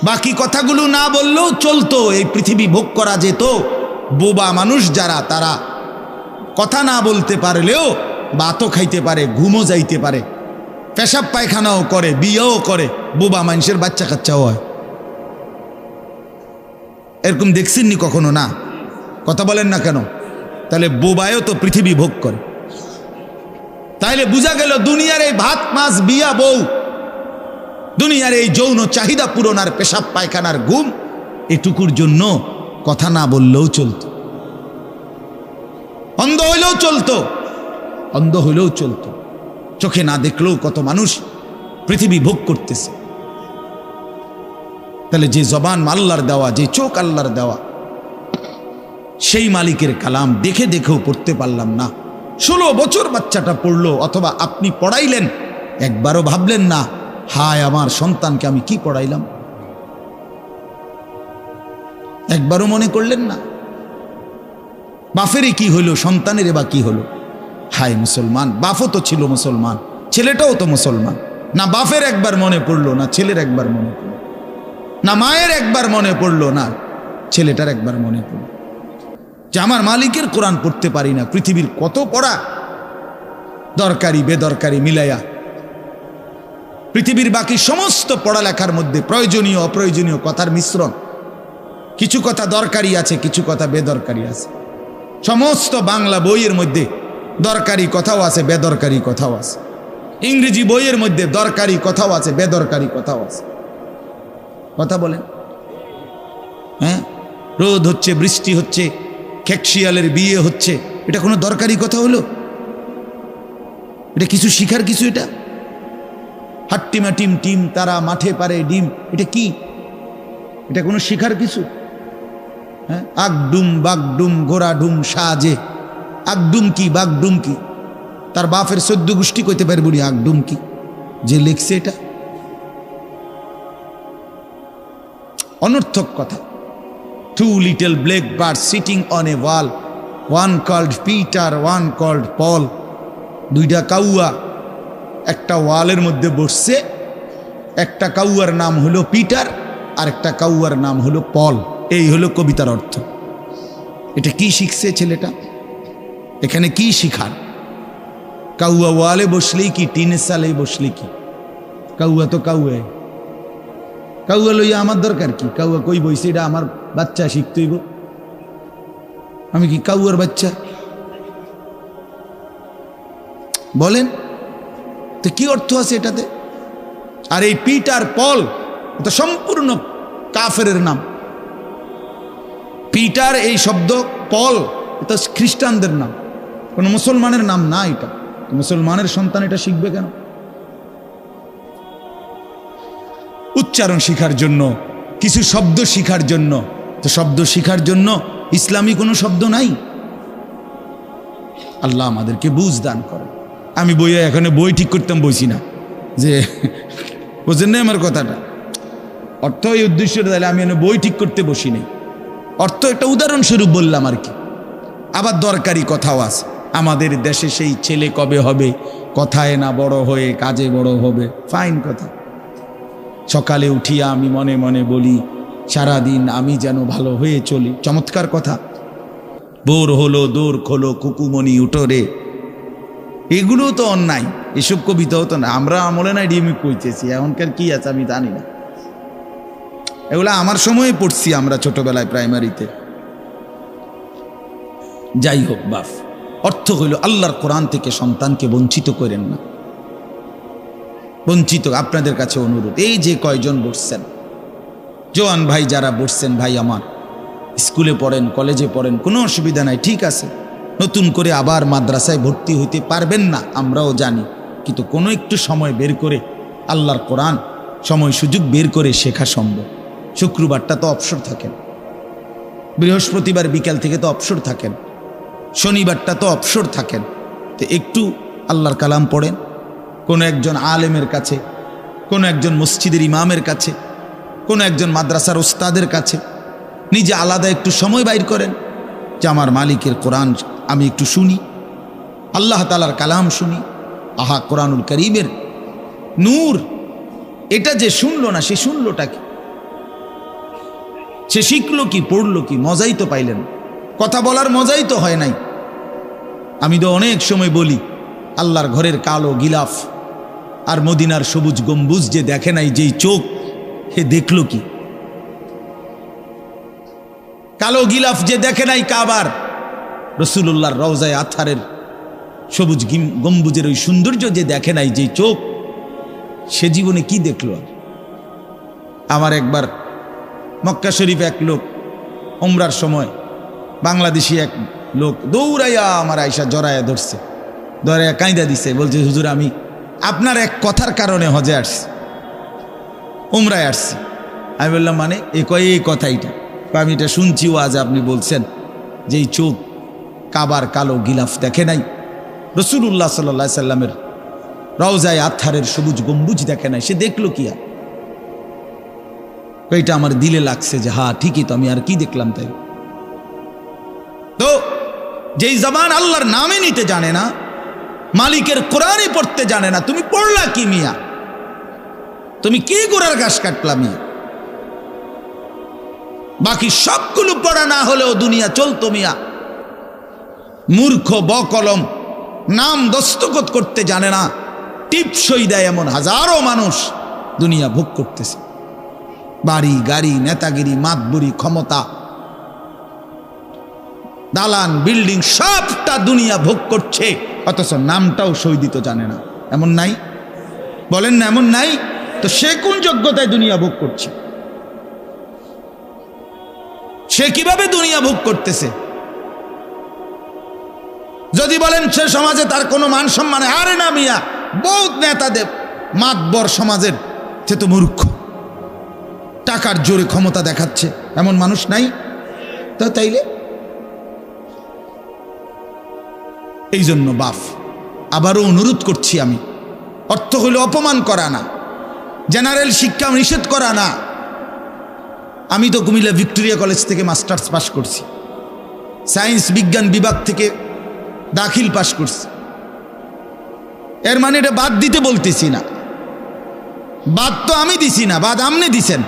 বাকি কথাগুলো না বললেও চলতো, এই পৃথিবী ভোগ করা যেত। বোবা মানুষ যারা, তারা কথা না বলতে পারলেও ভাতও খাইতে পারে, ঘুমও যাইতে পারে, পেশাব পায়খানাও করে, বিয়েও করে, বোবা মানুষের বাচ্চা কাচ্চাও হয়। এরকম দেখছেননি কখনো? না, কথা বলেন না কেন? তাহলে বোবায়ও তো পৃথিবী ভোগ করে। তাইলে বোঝা গেল দুনিয়ার এই ভাত মাছ বিয়া বউ, দুনিয়ার এই যৌন চাহিদা পূরণ আর পেশাব পায়খানার ঘুম, এটুকুর জন্য কথা না বললেও চলতো, অন্ধ হইলেও চলতো, অন্ধ হইলেও চলতো, চোখে না দেখলেও কত মানুষ পৃথিবী ভোগ করতেছে। তাহলে যে জবান আল্লাহর দেওয়া, যে চোখ আল্লাহর দেওয়া, সেই মালিকের কালাম দেখে দেখেও পড়তে পারলাম না। 16 বছর বাচ্চাটা পড়লো, অথবা আপনি পড়াইলেন, একবারও ভাবলেন না হায় আমার সন্তানকে আমি কি পড়াইলাম? একবারও মনে করলেন না বাফেরই কি হইল, সন্তানের বা কি হলো? হায় মুসলমান, বাপও তো ছিল মুসলমান, ছেলেটাও তো মুসলমান, না বাপের একবার মনে পড়লো, না ছেলের একবার মনে পড়লো। না মায়ের একবার মনে পড়লো, না ছেলেটার একবার মনে পড়লো যে আমার মালিকের কোরআন পড়তে পারি না। পৃথিবীর কত পড়া, দরকারি বেদরকারি মিলাইয়া পৃথিবীর বাকি সমস্ত পড়ালেখার মধ্যে প্রয়োজনীয় অপ্রয়োজনীয় কথার মিশ্রণ। কিছু কথা দরকারি আছে, কিছু কথা বেদরকারি আছে। সমস্ত বাংলা বইয়ের মধ্যে দরকারি কথাও আছে, বেদরকারি কথাও আছে। ইংরেজি বইয়ের মধ্যে দরকারি কথাও আছে, বেদরকারি কথাও আছে। কথা বলেন? হ্যাঁ, রোদ হচ্ছে, বৃষ্টি হচ্ছে, খেকশিয়ালের বিয়ে হচ্ছে, এটা কোনো দরকারি কথা হলো? এটা কিছু শিখার কিছু? এটা হাট্টিমা টিম টিম তারা মাঠে পারে ডিম, এটা কি? এটা কোনো শিখার কিছু? হ্যাঁ, আগডুম বাগডুম ঘোড়া ডুম সাজে। আগডুম কি বাগডুম কি? তার বাপের 14 গোষ্ঠী কইতে পারবো না আগডুম কি, যে লিখছে এটা। অনর্থক কথা। 2 little black birds sitting on a wall, one called Peter, one called Paul. দুইটা কাউয়া একটা ওয়ালের মধ্যে বসছে, একটা কাউয়ার নাম হলো পিটার আর একটা কাউয়ার নাম হলো পল। এই হলো কবিতার অর্থ। এটা কি শিখছে ছেলেটা? এখানে কি শিখার? কাউয়া ওয়ালে বসলেই কি, টিনের সালেই বসলে কি? কাউয়া তো কাউয়া, কাউয়া লইয়া আমার দরকার কি? কাউয়া কই বইছে, এটা আমার বাচ্চা শিখতেইব। আমি কি কাউয়ার বাচ্চা? বলেন তো কি অর্থ আছে এটাতে? আর এই পিটার পল এটা সম্পূর্ণ কাফেরের নাম। পিটার এই শব্দ, পল এটা খ্রিস্টানদের নাম, কোন মুসলমানের নাম না। এটা মুসলমানের সন্তান, এটা শিখবে কেন? উচ্চারণ শিখার জন্য, কিছু শব্দ শিখার জন্য। তো শব্দ শিখার জন্য ইসলামী কোনো শব্দ নাই। আল্লাহ আমাদেরকে বুঝ দান করে। আমি বইয়ে এখানে বই ঠিক করতাম বসি না, যে বুঝেন না আমার কথাটা। অর্থ এই উদ্দেশ্যটা তাহলে আমি বই ঠিক করতে বসি নাই। অর্থ একটা উদাহরণস্বরূপ বললাম আর কি। আবার দরকারি কথাও আছে। আমাদের দেশে সেই ছেলে কবে হবে, কথায় না বড় হয়ে কাজে বড় হবে। ফাইন কথা। সকালে উঠিয়া আমি মনে মনে বলি, সারাদিন আমি যেন ভালো হয়ে চলি। চমৎকার কথা। বোর হলো দৌড় খোলো কুকুমনি উঠোরে, এগুলো তো অন্যায়। এসব কবিতাও তো না, আমরা আমলে নাই ডিএমই কইতেছি। এখনকার কি আছে আমি জানি না। এগুলো আমার সময়ে পড়ছি আমরা ছোটবেলায় প্রাইমারিতে। যাই হোক বাপ, অর্থ হইল আল্লাহর কোরআন থেকে সন্তানকে বঞ্চিত করেন না। বঞ্চিত আপনাদের কাছে অনুরোধ। এই যে কয়জন বসছেন, জোয়ান ভাই যারা বসছেন, ভাই আমার স্কুলে পড়েন, কলেজে পড়েন, কোনো অসুবিধা নাই, ঠিক আছে। নতুন করে আবার মাদ্রাসায় ভর্তি হইতে পারবেন না, আমরাও জানি। কিন্তু কোনো একটু সময় বের করে আল্লাহর কোরআন সময় সুযোগ বের করে শেখা সম্ভব। শুক্রবারটা তো অবসর থাকেন, বৃহস্পতিবার বিকাল থেকে তো অবসর থাকেন, শনিবারটা তো অবসর থাকেন। তো একটু আল্লাহর কালাম পড়েন, কোনো একজন আলেমের কাছে, কোনো একজন মসজিদের ইমামের কাছে, কোনো একজন মাদ্রাসার ওস্তাদের কাছে নিজে আলাদা একটু সময় বাইর করেন যে আমার মালিকের কোরআন আমি একটু শুনি, আল্লাহ তাআলার কালাম শুনি। আহা, কোরআনুল কারীমের নূর। এটা যে শুনলো না, সে শুনলোটা কি? সে শিখলো কি, পড়লো কি? মজাই তো পাইলেন। কথা বলার মজাই তো হয় নাই। আমি তো অনেক সময় বলি, আল্লাহর ঘরের কালো গিলাফ আর মদিনার সবুজ গম্বুজ যে দেখে নাই, যেই চোখ, হে দেখলো কি? কালো গিলাফ যে দেখে নাই কাবার, রাসূলুল্লাহর রওজায়ে আতহারের সবুজ গম্বুজের ওই সৌন্দর্য যে দেখে নাই, যেই চোখ, সে জীবনে কি দেখলো? আমার একবার মক্কা শরীফ এক লোক উমরার সময়, বাংলাদেশি এক লোক দৌড়াইয়া আমার আয়সা জড়াইয়া ধরছে, ধরাইয়া কাঁদা দিছে, বলছে হুজুর আমি আপনার এক কথার কারণে হজে আসছি, উমরায় আসছি। আমি বললাম মানে? এই কথাইটা আমি এটা শুনছি, ও আজ আপনি বলছেন যে এই চোখ কাবার কালো গিলাফ দেখে নাই, রাসূলুল্লাহ সাল্লাল্লাহু আলাইহি সাল্লামের রওজায়ে আতহারের সবুজ গম্বুজ দেখে নাই, সে দেখলো কি? আর এইটা আমার দিলে লাগছে যে হ্যাঁ ঠিকই তো, আমি আর কি দেখলাম? তাই তো যেই জবান আল্লাহর নামে নিতে জানে না, মালিকের কোরআনই পড়তে জানে না, তুমি পড়লা কি মিয়া? তুমি কি গোড়ার ঘাস কাটলা মিয়া? বাকি সবগুলো পড়া না হলেও দুনিয়া চলতো মিয়া। মূর্খ বকলম, নাম দস্তখত করতে জানে না, টিপসই দেয় এমন হাজারো মানুষ দুনিয়া ভোগ করতেছে। বাড়ি গাড়ি, নেতাগিরি, মাতবুরি, ক্ষমতা, দালান বিল্ডিং সবটা দুনিয়া ভোগ করছে, অথচ নামটাও সই দিতে জানে না। এমন নাই? বলেন না এমন নাই? তো সে কোন যোগ্যতায় দুনিয়া ভোগ করছে? সে কিভাবে দুনিয়া ভোগ করতেছে? যদি বলেন সে সমাজে তার কোনো মান সম্মান, আরে না মিয়া, বহুত নেতাদের মাতবর সমাজের, সে তো মূর্খ, টাকার জোরে ক্ষমতা দেখাচ্ছে, এমন মানুষ নাই? তো তাইলে এই জন্য বাপ আবারও অনুরোধ করছি আমি, অর্থ হলো অপমান করা না, জেনারেল শিক্ষা নিষেধ করা না। আমি তো কুমিল্লা ভিক্টোরিয়া কলেজ থেকে মাস্টার্স পাস করছি, সায়েন্স বিজ্ঞান বিভাগ থেকে দাখিল পাস করছি। এর মানে এটা বাদ দিতে বলতেছি না, বাদ তো আমি দিছি না, বাদ আপনি দিছেন।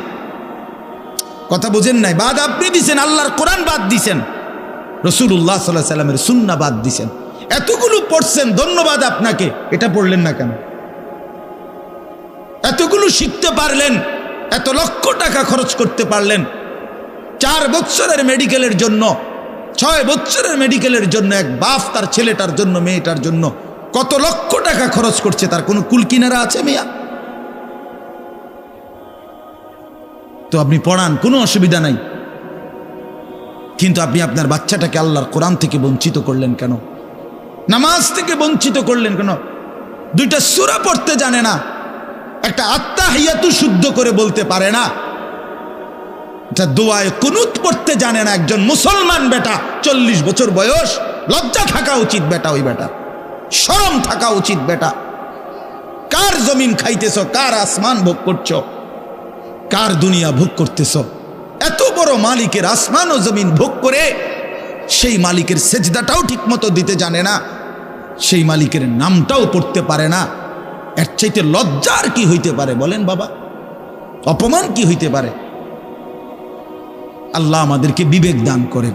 কথা বুঝেন নাই? বাদ আপনি দিছেন, আল্লাহর কোরআন বাদ দিছেন, রাসূলুল্লাহ সাল্লাল্লাহু আলাইহি সাল্লামের সুন্নাহ বাদ দিছেন। এতগুলো পড়ছেন, ধন্যবাদ আপনাকে। এটা পড়লেন না কেন? এতগুলো শিখতে পারলেন, এত লক্ষ টাকা খরচ করতে পারলেন, 4 বছরের মেডিকেলের জন্য, 6 বছরের মেডিকেলের জন্য এক বাপ তার ছেলেটার জন্য, মেয়েটার জন্য কত লক্ষ টাকা খরচ করছে, তার কোনো কুল কিনারা আছে মিয়া? তো আপনি পড়ান, কোনো অসুবিধা নাই, কিন্তু আপনি আপনার বাচ্চাটাকে আল্লাহর কোরআন থেকে বঞ্চিত করলেন কেন? নামাজ থেকে বঞ্চিত করলেন কেন? 2টা সূরা পড়তে জানে না, একটা আত্তাহিয়াতু শুদ্ধ করে বলতে পারে না, একটা দোয়ায়ে কুনুত পড়তে জানে না। একজন মুসলমান বেটা, 40 বছর বয়স, লজ্জা থাকা উচিত বেটা, ওই বেটা শরম থাকা উচিত বেটা। কার জমিন খাইতেছ, কার আসমান ভোগ করছো, কার দুনিয়া ভোগ করতেছ? এত বড় মালিকের আসমান ও জমিন ভোগ করে সেই মালিকের সেজদাটাও ঠিক মতো দিতে জানে না, সেই মালিকের নামটাও পড়তে পারে না। এর চাইতে লজ্জার কি হইতে পারে বলেন বাবা? অপমান কি হইতে পারে? আল্লাহ আমাদেরকে বিবেক দান করেন,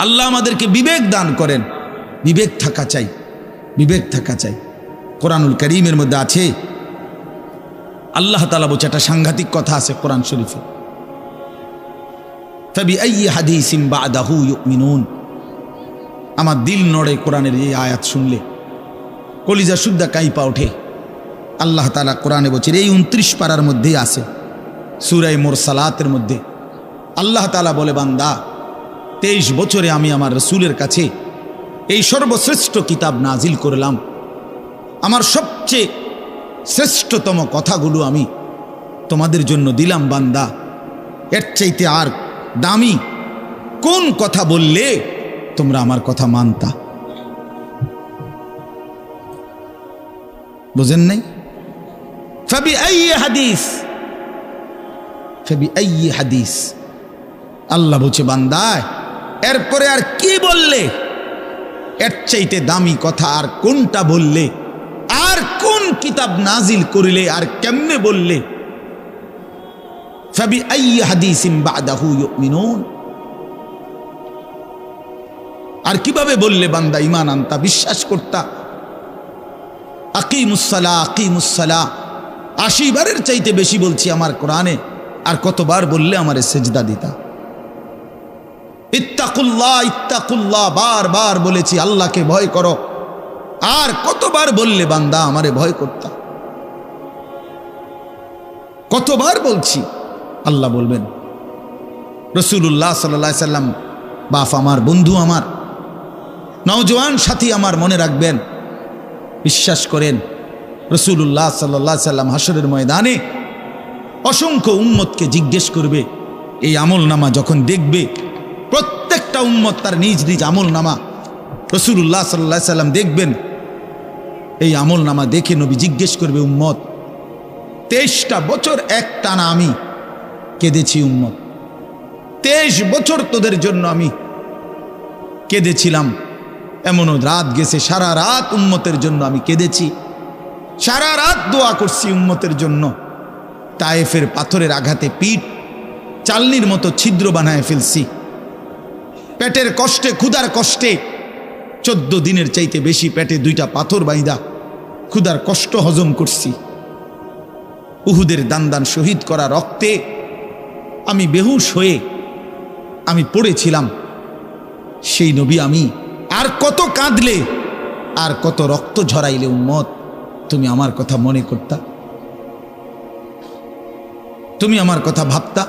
আল্লাহ আমাদেরকে বিবেক দান করেন। বিবেক থাকা চাই, বিবেক থাকা চাই। কোরআনুল কারীমের মধ্যে আছে, আল্লাহ তাআলা বলছে, একটা সাংঘাতিক কথা আছে কোরআন শরীফে, ফাবিআইয়ি হাদিসিন বা'দাহু ইউমিনুন। আমার দিল নড়ে কোরআনের এই আয়াত শুনলে, কলিজা শুদ্ধা কাইপা ওঠে। আল্লাহ তাআলা কোরআনে বলছে, এই 29 পারার মধ্যেই আছে, সূরা মুরসালাতের মধ্যে আল্লাহ তাআলা বলে, বান্দা 23 বছরে আমি আমার রাসূলের কাছে এই সর্বশ্রেষ্ঠ কিতাব নাজিল করলাম, আমার সবচেয়ে শ্রেষ্ঠতম কথাগুলো আমি তোমাদের জন্য দিলাম। বান্দা, এর চাইতে আর দামি কোন কথা বললে তোমরা আমার কথা মানতা? বুঝেন নাই? ফাবিআইয়ি হাদিস, ফাবিআইয়ি হাদিস। আল্লাহ বলছে, বান্দা এরপরে আর কি বললে, এর চাইতে দামি কথা আর কোনটা বললে, আর কোন কিতাব নাজিল করিলে, আর কেমনে বললে? ফাবিআইয়ি হাদিসিন বা'দাহু ইউমিনুন। আর কিভাবে বললে বান্দা ঈমান আনতা, বিশ্বাস করতা? আকিমুসসালাহ, আকিমুসসালাহ 80 বারের চাইতে বেশি বলছি আমার কোরআনে, আর কতবার বললে আমারে সেজদা দিতা? ইত্তাকুল্লাহ, ইত্তাকুল্লাহ বারবার বলেছি, আল্লাহকে ভয় করো, আর কতবার বললে বান্দা আমারে ভয় করতা? কতবার বলছি? আল্লাহ বলবেন। রাসূলুল্লাহ সাল্লাল্লাহু আলাইহি সাল্লাম বাপ আমার, বন্ধু আমার, নওজোয়ান সাথী আমার, মনে রাখবেন, বিশ্বাস করেন, রাসূলুল্লাহ সাল্লাল্লাহু আলাইহি সাল্লাম হাসরের ময়দানে অসংখ্য উম্মতকে জিজ্ঞেস করবে। এই আমল নামা যখন দেখবে, প্রত্যেকটা উম্মত তার নিজ নিজ আমল নামা, রাসূলুল্লাহ সাল্লাল্লাহু আলাইহি সাল্লাম দেখবেন। এই আমল নামা দেখে নবী জিজ্ঞেস করবে, উম্মত 23টা বছর একটানা আমি কেঁদেছি, উম্মত 23 বছর তোদের জন্য আমি কেঁদেছিলাম। এমনও রাত গেছে, সারা রাত উম্মতের জন্য আমি কেঁদেছি, সারা রাত দোয়া করছি উম্মতের জন্য। তায়েফের পাথরের আঘাতে পিঠ চালনির মতো ছিদ্র বানায় ফেলছি। পেটের কষ্টে, ক্ষুধার কষ্টে 14 দিনের চাইতে বেশি পেটে 2টা পাথর বাইদা ক্ষুধার কষ্ট হজম করছি। উহুদের দান শহীদ করা রক্তে আমি বেহুশ হয়ে আমি পড়েছিলাম। সেই নবী আমি আর কত কাঁদলে, আর কত রক্ত ঝরাইলে উম্মত তুমি আমার কথা মনে করতা, তুমি আমার কথা ভাবতা?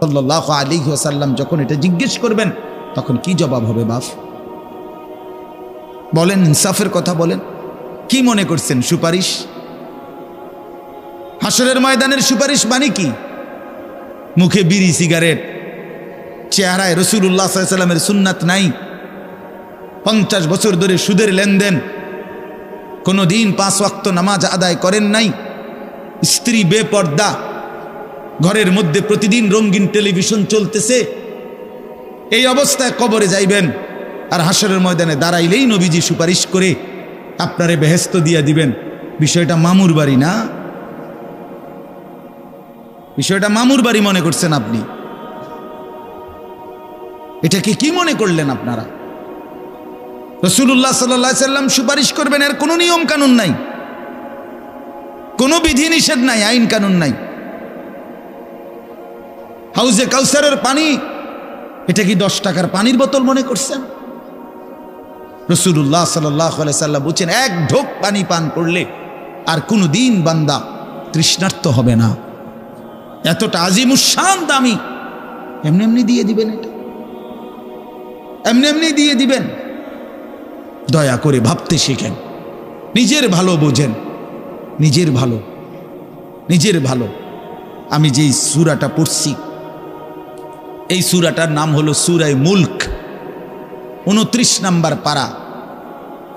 সাল্লাল্লাহু আলাইহি ওয়াসাল্লাম যখন এটা জিজ্ঞেস করবেন তখন কি জবাব হবে বাপ? বলেন, ইনসাফের কথা বলেন। কি মনে করছেন সুপারিশ? হাসরের ময়দানের সুপারিশ মানে কি? মুখে বিড়ি, সিগারেট, চেহারায় রাসূলুল্লাহ সাল্লাল্লাহু আলাইহি ওয়াসাল্লামের সুন্নাত নাই, 50 বছর ধরে সুদের লেনদেন, কোনোদিন 5 ওয়াক্ত নামাজ আদায় করেন নাই, স্ত্রী বেপর্দা, ঘরের মধ্যে প্রতিদিন রঙিন টেলিভিশন চলতেছে, এই অবস্থায় কবরে যাইবেন। আর হাসরের ময়দানে দাঁড়াইলেই নবীজি সুপারিশ করে আপনারে বেহেশত দিয়া দিবেন। বিষয়টা মামুর বাড়ি না, বিষয়টা মামুর বাড়ি মনে করছেন আপনি। এটাকে কি মনে করলেন আপনারা? রাসূলুল্লাহ সাল্লাল্লাহু আলাইহি সাল্লাম সুপারিশ করবেন, এর কোনো নিয়ম কানুন নাই, কোনো বিধি নিষেধ নাই, আইন কানুন নাই। হাউজে কাউসারের পানি, এটা কি 10 টাকার পানির বোতল মনে করছেন? রাসূলুল্লাহ সাল্লাল্লাহু আলাইহি সাল্লাম বলেছেন, 1 ঢোক পানি পান করলে আর কোনো দিন বান্দা তৃষ্ণার্ত হবে না। এতটা আজিমুশান দামি, এমনি এমনি দিয়ে দিবেন? এটা এমনি এমনি দিয়ে দিবেন? দয়া করে ভাবতে শিখেন, নিজের ভালো বোঝেন, নিজের ভালো, নিজের ভালো। আমি যেই সূরাটা পড়ছি, এই সূরাটার নাম হলো সূরা মুলক, 29 নম্বর পারা,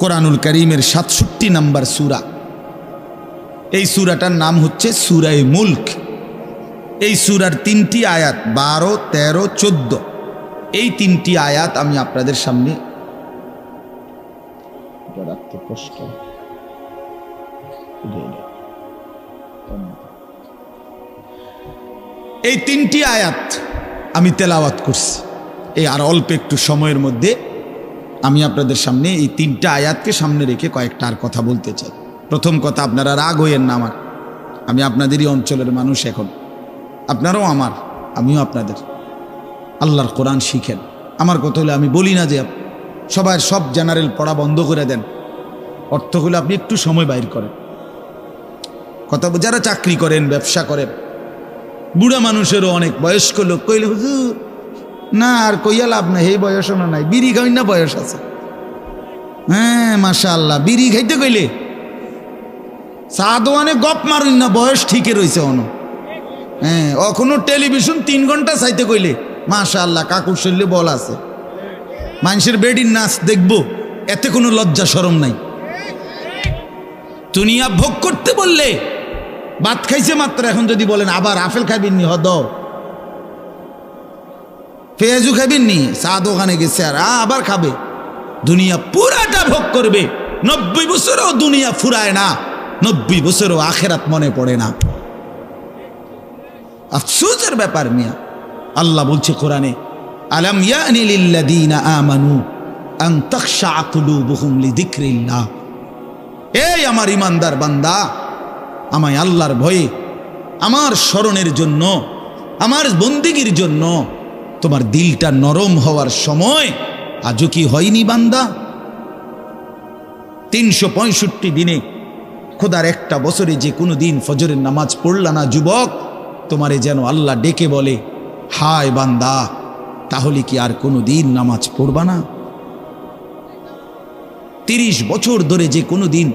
কোরআনুল কারীমের 67 নম্বর সূরা। এই সূরাটার নাম হচ্ছে সূরা মুলক। এই সূরার 3টি আয়াত, 12, 13, 14, এই 3টি আয়াত আমি আপনাদের সামনে এই 3টি আয়াত আমি তেলাওয়াত করছি। এই আর অল্প একটু সময়ের মধ্যে আমি আপনাদের সামনে এই 3টা আয়াতকে সামনে রেখে কয়েকটা আর কথা বলতে চাই। প্রথম কথা, আপনারা রাগ হইয়েন না আমার, আমি আপনাদেরই অঞ্চলের মানুষ, এখন আপনারাও আমার, আমিও আপনাদের। আল্লাহর কোরআন শিখেন। আমার কথা হলে আমি বলি না যে সবার সব জেনারেল পড়া বন্ধ করে দেন, অর্থ হলে আপনি একটু সময় বাইর করেন। কথা, যারা চাকরি করেন, ব্যবসা করেন, বুড়া মানুষেরও অনেক বয়স্ক লোক কইলে হুজুর না আর কইয়া লাভ নাই, এই বয়সও না নাই, বিড়ি খাই না বয়স আছে। হ্যাঁ মাশাআল্লাহ, বিড়ি খাইতে কইলে চা দোয়ানে গপ মারুন না, বয়স ঠিকই রয়েছে অনো। হ্যাঁ, এখনো টেলিভিশন 3 ঘন্টা চাইতে কইলে মাশাআল্লাহ কাকুর শরীরে বল আছে। মানুষের বেডির নাচ দেখবো, এতে কোনো লজ্জা শরম নাই। দুনিয়া ভোগ করতে বললে, ভাত খাইছে মাত্র, এখন যদি বলেন আবার আপেল খাইবেন নি, হদ পেঁয়াজু খাইবেন নি, চা দোকানে গেছে আর আবার খাবে। দুনিয়া পুরাটা ভোগ করবে। 90 বছরও দুনিয়া ফুরায় না, 90 বছরও আখেরাত মনে পড়ে না। আফসোসের ব্যাপার মিয়া। আল্লাহ বলছে কোরআনে, আলাম ইয়ানি লিল্লাযীনা আমানু আন তাখশা কুলুবুহুম লিযিকরিল্লাহ। এই আমার ইমানদার বান্দা, আমায় আল্লাহর ভয়ে, আমার স্মরণের জন্য, আমার বন্দেগীর জন্য তোমার দিলটা নরম হওয়ার সময় আজও কি হয়নি বান্দা? 365 দিনে, খোদার একটা বছরে যে কোনো দিন ফজরের নামাজ পড়লা না যুবক, তোমারে যেন আল্লাহ ডেকে বলে, হায় বান্দা, তাহলে কি আর কোনো দিন নামাজ পড়বা না? 30 বছর ধরে যে কোনো দিন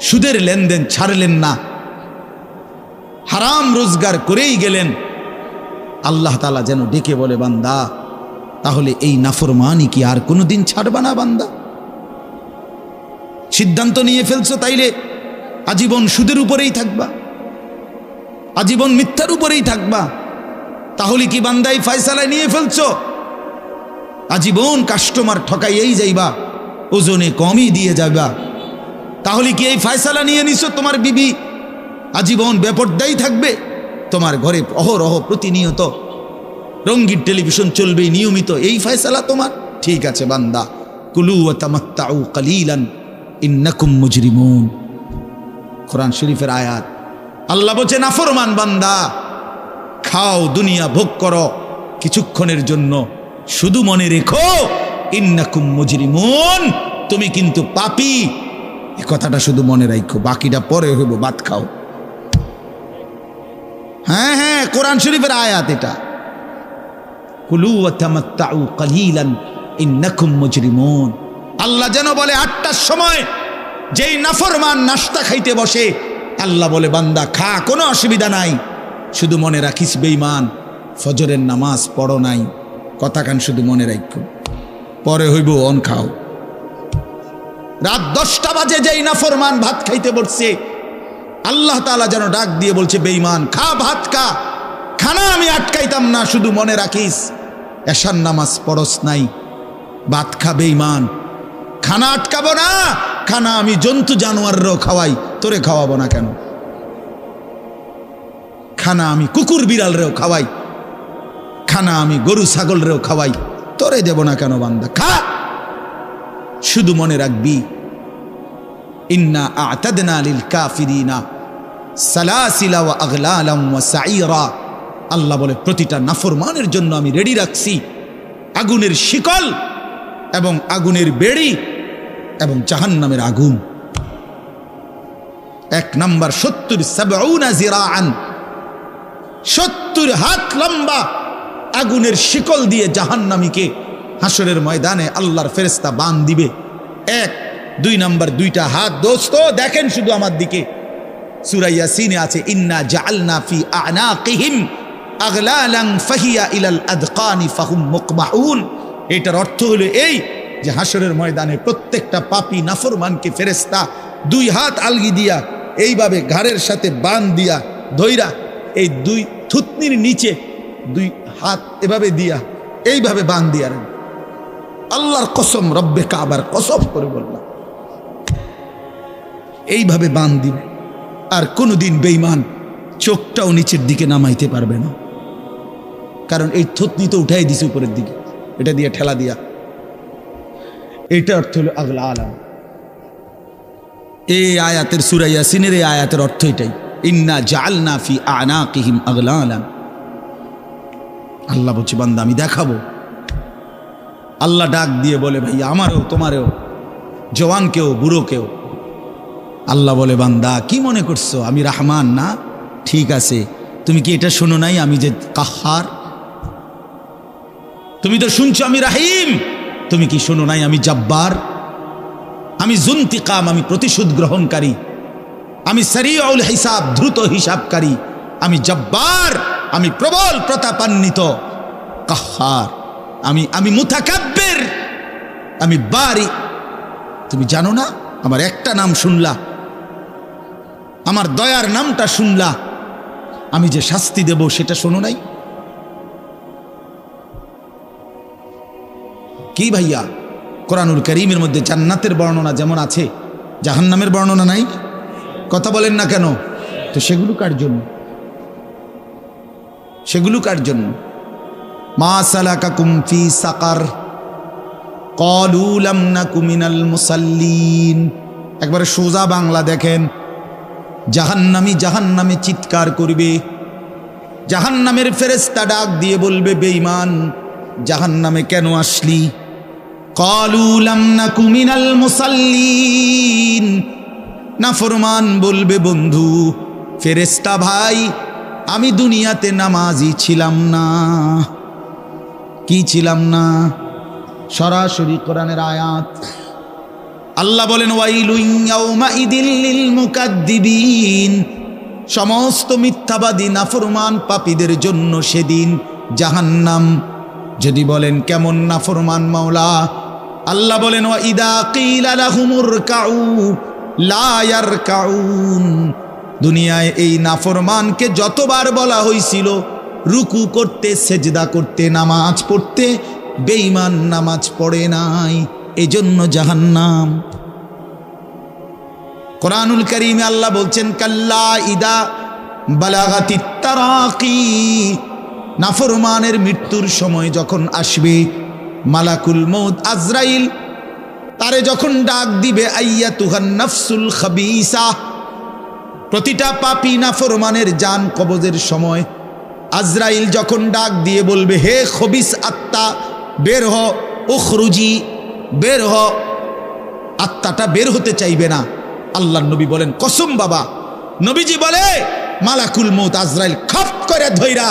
সুদের লেনদেন ছাড়লেন না, হারাম রোজগার করেই গেলেন, আল্লাহ তাআলা যেন ডেকে বলে, বান্দা তাহলে এই নাফরমানি কি আর কোনো দিন ছাড়বা না বান্দা? সিদ্ধান্ত নিয়ে ফেলছো তাইলে আজীবন সুদের উপরেই থাকবা, আজীবন মিথ্যার উপরেই থাকবা। তাহলে কি বান্দা এই ফয়সালায় নিয়ে ফেলছো আজীবন কাস্টমার ঠকাইয়েই যাইবা, ওজনে কমই দিয়ে যাবা? তাহলে কি এই ফয়সালা নিয়ে নিছো তোমার বিবি আজীবন বেপরদাই থাকবে? তোমার ঘরে অহরহ প্রতিনিয়ত রঙিন টেলিভিশন চলবে নিয়মিত, এই ফয়সালা তোমার? ঠিক আছে বান্দা, কুলু ওয়া তামাত্তাউ কালিলান ইন্নাকুম মুজরিমুন। কোরআন শরীফের আয়াত। আল্লাহ বলছে নাফরমান বান্দা, খাও, দুনিয়া ভোগ করো কিছুক্ষণের জন্য, শুধু মনে রেখো ইন্নাকুম মুজরিমুন, তুমি কিন্তু পাপী। এই কথাটা শুধু মনে রাখো, বাকিটা পরে হইব, ভাত খাও। হ্যাঁ হ্যাঁ, কোরআন শরীফের আয়াত এটা। কুলু ওয়া তামাত্তাউ কালিলান ইন্নাকুম মুজরিমুন। আল্লাহ যেন বলে 8টার সময় যেই নাফরমান নাস্তা খাইতে বসে, আল্লাহ বলে বান্দা খা, কোনো অসুবিধা নাই, শুধু মনে রাখিস বেঈমান ফজরের নামাজ পড়ো নাই। কথা কান শুধু মনে রাখো, পরে হইব অন খাও। রাত 10টা বাজে যেই নাফরমান ভাত খাইতে বসছে, আল্লাহ তাআলা যেন ডাক দিয়ে বলছে বেঈমান খা, ভাত খা, খানা আমি আটকাইতাম না, শুধু মনে রাখিস এশার নামাজ পড়স নাই, ভাত খা বেঈমান। খানা আটকাবো না, খানা আমি জন্তু জানোয়াররাও খাওয়াই, তোরে খাওয়াবো না কেন? খানা আমি কুকুর বিড়ালরেও খাওয়াই, খানা আমি গরু ছাগলরেও খাওয়াই, তোরে দেব না কেন বান্দা? খা, শুধু মনে রাখবি ইন্না আ'তাদনা লিল কাফিরিনা সালাসিলা ওয়া আগলালাম ওয়া সাঈরা। আল্লাহ বলে প্রতিটা নাফরমানের জন্য আমি রেডি রাখছি আগুনের শিকল এবং আগুনের বেড়ি এবং জাহান্নামের আগুন। 1 নাম্বার 70 জিরাআন, 70 হাত লম্বা আগুনের শিকল দিয়ে জাহান্নামীকে হাসরের ময়দানে আল্লাহর ফেরেশতা বান দিবে। 1 2 নাম্বার 2টা হাত। দোস্ত দেখেন শুধু আমার দিকে, সূরা ইয়াসিনে আছে ইন্না জাআলনা ফি আ'নাকিহিম আগলালান ফাহিয়া ইলাল আদকানি ফাহুম মুকমাহুন। এটার অর্থ হলো এই যে হাসরের ময়দানে প্রত্যেকটা পাপী নাফরমানকে ফেরেশতা 2 হাত আলগি দিয়া এইভাবে ঘাড়ের সাথে বান দিয়া ধইরা এই 2 থুতনির নিচে 2 হাত এভাবে দিয়া এইভাবে বান দিয়া। আল্লাহর কসম, রব্বে কাবার কসম করে বললাম, এইভাবে বান দিবে। আর কোনোদিন বেঈমান চোখটাও নিচের দিকে নামাইতে পারবে না, কারণ এই থুতনি তো উঠাই দিছে উপরের দিকে, এটা দিয়ে ঠেলা দিয়া। এটা অর্থ হলো আগলা আলাম। এই আয়াতের সূরা ইয়াসিনের এই আয়াতের অর্থ এটাই, ইন্না জাআলনা ফি আ'নাকিহিম আগলালান। আল্লাহ বলছে বান্দা আমি দেখাবো। আল্লাহ ডাক দিয়ে বলে ভাইয়া আমারও তোমারও, জওয়ানকেও বুড়োকেও। আল্লাহ বলে বান্দা কি মনে করছো আমি রহমান না? ঠিক আছে, তুমি কি এটা শোনো নাই আমি যে কাহ্হার? তুমি তো শুনছো আমি রাহিম, তুমি কি শোনো নাই আমি জব্বার? আমি জুনতিকাম, আমি প্রতিশোধ গ্রহণকারী, আমি সারিউল হিসাব, দ্রুত হিসাবকারী, আমি জব্বার, আমি প্রবল প্রতাপান্বিত, কাহ্হার, আমি মুতাকাব্বির, আমি বারি। তুমি জানো না? আমার একটা নাম শুনলা, আমার দয়ার নামটা শুনলা, আমি যে শাস্তি দেব সেটা শোনো নাই? কি ভাইয়া, কোরআনুল কারীমের মধ্যে জান্নাতের বর্ণনা যেমন আছে, জাহান্নামের বর্ণনা নাই? কথা বলেন না কেন? তো সেগুলো কার জন্য? সেগুলো কার জন্য? মা সালাকাকুম ফি সাকার ক্বালু লাম নাকু মিনাল মুসাল্লিন। একবারে সোজা বাংলা দেখেন, জাহান্নামী জাহান্নামে চিৎকার করবে, জাহান্নামের ফেরেশতা ডাক দিয়ে বলবে বেঈমান জাহান্নামে কেন আসলি? ক্বালু লাম নাকু মিনাল মুসাল্লিন। নাফরমান বলবে বন্ধু ফেরেশতা ভাই আমি দুনিয়াতে নামাজি ছিলাম না। কি ছিলাম না? সরাসরি কোরআনের আয়াত। আল্লাহ বলেন ওয়াইলুন ইয়াউমাইদিল লিল মুকাদ্দিবিন। সমস্ত মিথ্যাবাদী নাফরমান পাপীদের জন্য সেদিন জাহান্নাম। যদি বলেন কেমন নাফরমান মাওলা? আল্লাহ বলেন ওয়া ইদা কিলা লাহুমুর কাউ লা ইয়ারকাউন। দুনিয়ায় এই নাফরমানকে যতবার বলা হয়েছিল রুকু করতে, সেজদা করতে, নামাজ পড়তে, বেঈমান নামাজ পড়ে নাই, এজন্য জাহান্নাম। কোরআনুল কারীমে আল্লাহ বলছেন কাল্লা ইদা বালাগাতিত তারাকি, নাফরমানের মৃত্যুর সময় যখন আসবে, মালাকুল মউত আজরাইল তারে যখন ডাক দিবে, আইয়াতুহান নাফসুল খাবিসা, প্রতিটা পাপী নাফরমানের জান কবজের সময় আজরাইল যখন ডাক দিয়ে বলবে, হে খবিস আত্মা বের হ, উখরুজি বের হ, আত্মাটা বের হতে চাইবে না। আল্লাহর নবী বলেন, কসম বাবা, নবীজি বলে মালাকুল মউত আজরাইল খপ করে ধইরা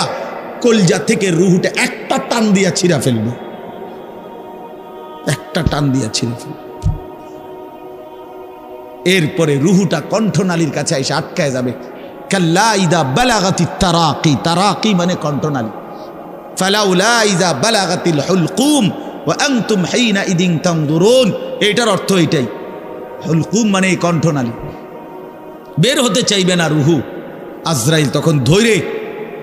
কলজা থেকে রুহুটা একটা টান দিয়া ছিঁড়া ফেলবে, একটা টান দিয়া ছিঁড়ে ফেলবে। এরপরে রুহুটা কণ্ঠনালীর কাছে এসে আটকায় যাবে। কাল্লা ইদা বালাগাতিত তারাকি, তারাকি মানে কণ্ঠনালী। ফালাউলা ইদা বালাগাতিল হুলকুম ওয়া আনতুম হিনা ইদিন তানজুরুন, এটার অর্থ এটাই। হুলকুম মানে এই কণ্ঠনালী, বের হতে চাইবে না রুহু। আজরাইল তখন ধৈরে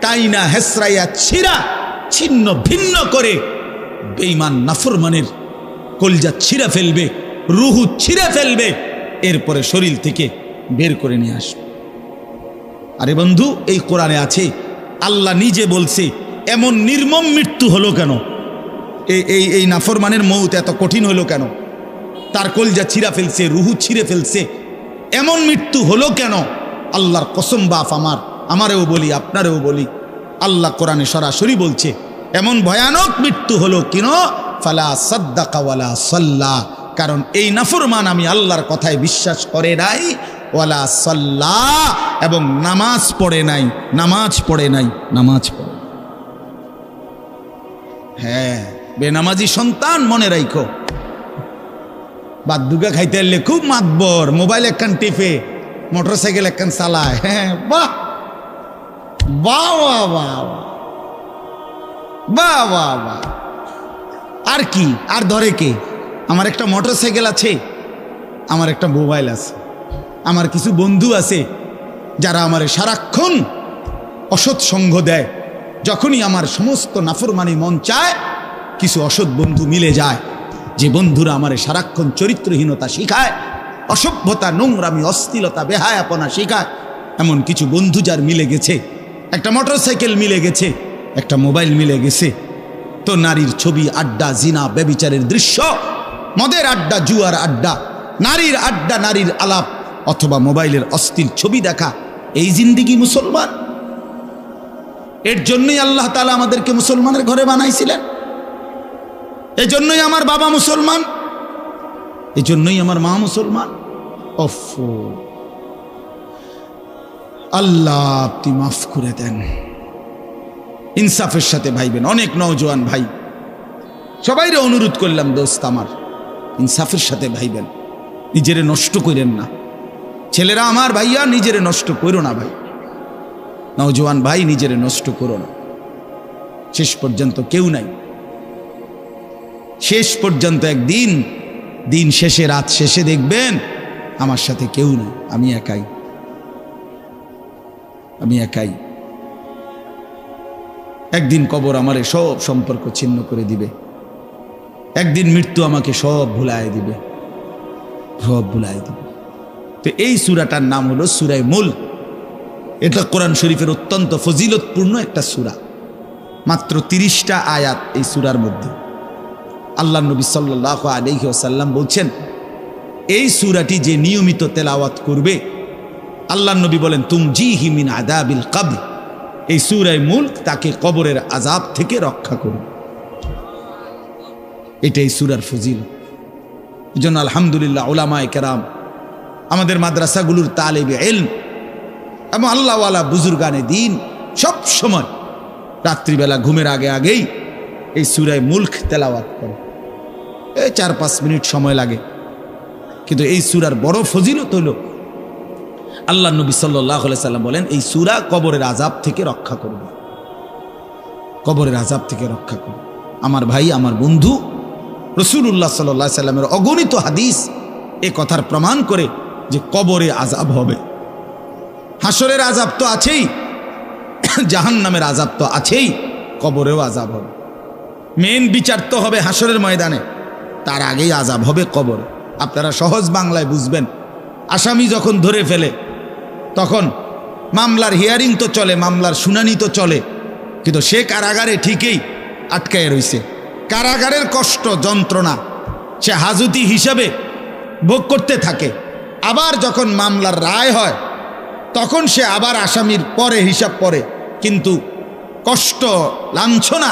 টাইনা হেসরাইয়া ছিঁড়া ছিন্ন ভিন্ন করে বেঈমান নাফরমানের কলজা ছিঁড়ে ফেলবে, রুহু ছিঁড়ে ফেলবে, এরপরে শরীর থেকে বের করে নিয়ে আসবে। আরে বন্ধু, এই কোরআনে আছে, আল্লাহ নিজে বলছে এমন নির্মম মৃত্যু হলো কেন, এই নাফরমানের মউত এত কঠিন হলো কেন, তার কলজা ছিঁড়া ফেলছে, রুহু ছিঁড়ে ফেলছে, এমন মৃত্যু হলো কেন? আল্লাহর কসম বাপ আমারেও বলি, আপনারেও বলি, আল্লাহ কোরআনে সরাসরি বলছে এমন ভয়ানক মৃত্যু হলো কেন, ফালা সাদ্দাকা ওয়ালা সাল্লা, কারণ এই নাফরমান আমি আল্লাহর কথায় বিশ্বাস করে নাই, ওয়ালা সাল্লা, এবং নামাজ পড়ে নাই, নামাজ পড়ে নাই, নামাজ পড়ে। হ্যাঁ, বেনামাজি সন্তান মনে রাখো, বাদ দুগা খাইতে এলে খুব মাতবর, মোবাইল একখান টিপে, মোটরসাইকেল একখান চালায়। হ্যাঁ, বাহ বাহ বাহ বাহ বাহ বাহ বাহ, আর কি, আর ধরে কে? আমার একটা মোটরসাইকেল আছে, আমার একটা মোবাইল আছে, আমার কিছু বন্ধু আছে যারা আমার সারাক্ষণ অসৎ সঙ্গ দেয়। যখনই আমার সমস্ত নাফরমানি মন চায়, কিছু অসৎ বন্ধু মিলে যায়, যে বন্ধুরা আমার সারাক্ষণ চরিত্রহীনতা শিখায়, অসভ্যতা, নোংরামি, অশ্লীলতা, বেহায়াপনা শিখায়। এমন কিছু বন্ধু যার মিলে গেছে, একটা মোটরসাইকেল মিলে গেছে, একটা মোবাইল মিলে গেছে, তো নারীর ছবি, আড্ডা, জিনা, ব্যভিচারের দৃশ্য, মদের আড্ডা, জুয়ার আড্ডা, নারীর আড্ডা, নারীর আলাপ, অথবা মোবাইলের অশ্লীল ছবি দেখা, এই জিন্দিগি মুসলমান? এর জন্যই আল্লাহ তাআলা আমাদেরকে মুসলমানের ঘরে বানাইছিলেন, এই জন্যই আমার বাবা মুসলমান, এই জন্যই আমার মা মুসলমান। ওফো, আল্লাহ আপনি মাফ করে দেন। ইনসাফের সাথে ভাইবেন। অনেক নওজোয়ান ভাই, সবাইরে অনুরোধ করলাম, দোস্ত আমার, ইনসাফের সাথে ভাইবেন, নিজেরে নষ্ট করেন না। ছেলেরা আমার, ভাইয়া, নিজেরে নষ্ট করো না ভাই, নওজোয়ান ভাই, নিজেরে নষ্ট করো না। শেষ পর্যন্ত কেউ নাই, শেষ পর্যন্ত একদিন, দিন শেষে, রাত শেষে দেখবেন আমার সাথে কেউ নাই, আমি একাই, আমি একাই। একদিন কবর আমারে সব সম্পর্ক ছিন্ন করে দিবে, একদিন মৃত্যু আমাকে সব ভুলায় দিবে, সব ভুলায় দিবে। তো এই সূরাটার নাম হলো সূরা মুলক। এটা কোরআন শরীফের অত্যন্ত ফজিলতপূর্ণ একটা সূরা, মাত্র 30টা আয়াত এই সূরার মধ্যে। আল্লাহ নবী সাল্লাল্লাহু আলাইহি ওয়াসাল্লাম বলছেন, এই সূরাটি যে নিয়মিত তেলাওয়াত করবে, আল্লাহ নবী বলেন, তুমজিহি মিন আযাবিল কবর, এই সূরা মুলক তাকে কবরের আযাব থেকে রক্ষা করবে। এটাই সূরার ফজিলত। এজন্য আলহামদুলিল্লাহ উলামায়ে কেরাম, আমাদের মাদ্রাসাগুলোর তালিবে ইলম এবং আল্লাহওয়ালা বুজুর্গানে দ্বীন সব সময় রাত্রিবেলা ঘুমের আগে আগেই এই সূরা মুলক তেলাওয়াত করে। এই 4-5 মিনিট সময় লাগে, কিন্তু এই সূরার বড় ফজিলত হলো, আল্লাহ নবী সাল্লাল্লাহু আলাইহি সাল্লাম বলেন, এই সূরা কবরের আযাব থেকে রক্ষা করবে, কবরের আযাব থেকে রক্ষা করবে। আমার ভাই, আমার বন্ধু, রাসূলুল্লাহ সাল্লাল্লাহু আলাইহি সাল্লামের অগণিত হাদিস এ কথার প্রমাণ করে যে কবরে আযাব হবে। হাসরের আযাব তো আছেই, জাহান্নামের আযাব তো আছেই, কবরেও আযাব হবে। মেন বিচার তো হবে হাসরের ময়দানে, তার আগেই আযাব হবে কবরে। আপনারা সহজ বাংলায় বুঝবেন, আসামি যখন ধরে ফেলে, তখন মামলার হিয়ারিং তো চলে, মামলার শুনানি তো চলে, কিন্তু সে কারাগারে ঠিকই আটকায় রইছে। কারাগারের কষ্ট যন্ত্রণা সে হাজতি হিসাবে ভোগ করতে থাকে। আবার যখন মামলার রায় হয় তখন সে আবার আসামির পরে হিসাব পরে, কিন্তু কষ্ট লাঞ্ছনা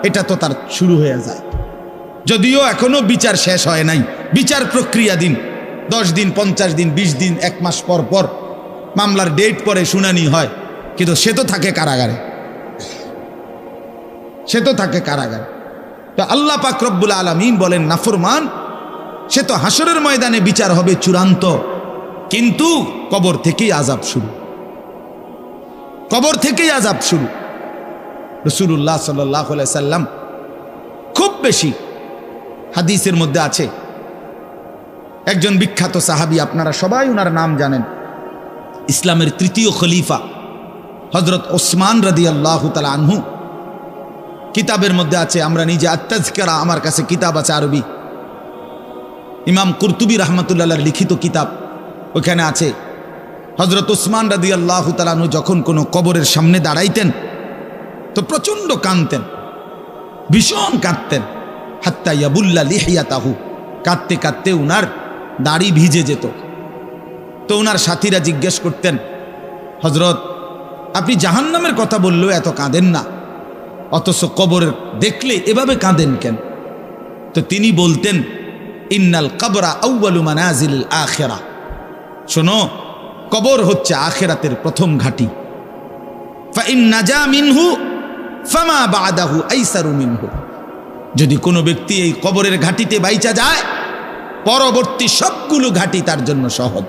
এটা তো তার শুরু হয়ে যায়। যদিও এখনো বিচার শেষ হয় নাই, বিচার প্রক্রিয়া দিন 10 দিন 50 দিন 20 দিন 1 মাস পর পর মামলার ডেট পরে শুনানি হয়, কিন্তু সে তো থাকে কারাগারে, সে তো থাকে কারাগারে। তো আল্লাহ পাক রব্বুল আলামিন বলেন নাফরমান সে তো হাসরের ময়দানে বিচার হবে চূড়ান্ত, কিন্তু কবর থেকেই আযাব শুরু, কবর থেকেই আযাব শুরু। রাসূলুল্লাহ সাল্লাল্লাহু আলাইহি সাল্লাম খুব বেশি হাদিসের মধ্যে আছে, একজন বিখ্যাত সাহাবী, আপনারা সবাই ওনার নাম জানেন, ইসলামের 3য় খলিফা হযরত ওসমান রাদিয়াল্লাহু তাআলা আনহু। কিতাবের মধ্যে আছে, আমরা নিজে আত-তাযকিরা, আমার কাছে কিতাব আছে আরবি, ইমাম কুরতুবী রাহমাতুল্লাহ আলাইহির লিখিত কিতাব, ওখানে আছে হযরত ওসমান রাদিয়াল্লাহু তাআলা আনহু যখন কোনো কবরের সামনে দাঁড়াইতেন তো প্রচণ্ড কাঁদতেন, ভীষণ কাঁদতেন, হাত্তা ইয়াবুল্লা লিহিয়াতাহু, কাঁদতে কাঁদতে উনার দাড়ি ভিজে যেত। তো উনার সাথীরা জিজ্ঞেস করতেন, হযরত আপনি জাহান্নামের কথা বললেও এত কাঁদেন না, অথচ কবর দেখলে এভাবে কাঁদেন কেন? তো তিনি বলতেন, ইন্নাল কবরা আউয়ালু মানাজিলিল আখিরা, শোনো কবর হচ্ছে আখিরাতের প্রথম ঘাঁটি। ফা ইন নাজা মিনহু ফামা বাদাহু আইসারু মিনহু, যদি কোনো ব্যক্তি এই কবরের ঘাঁটিতে বাইচা যায় পরবর্তী সবগুলো ঘাঁটি তার জন্য সহজ।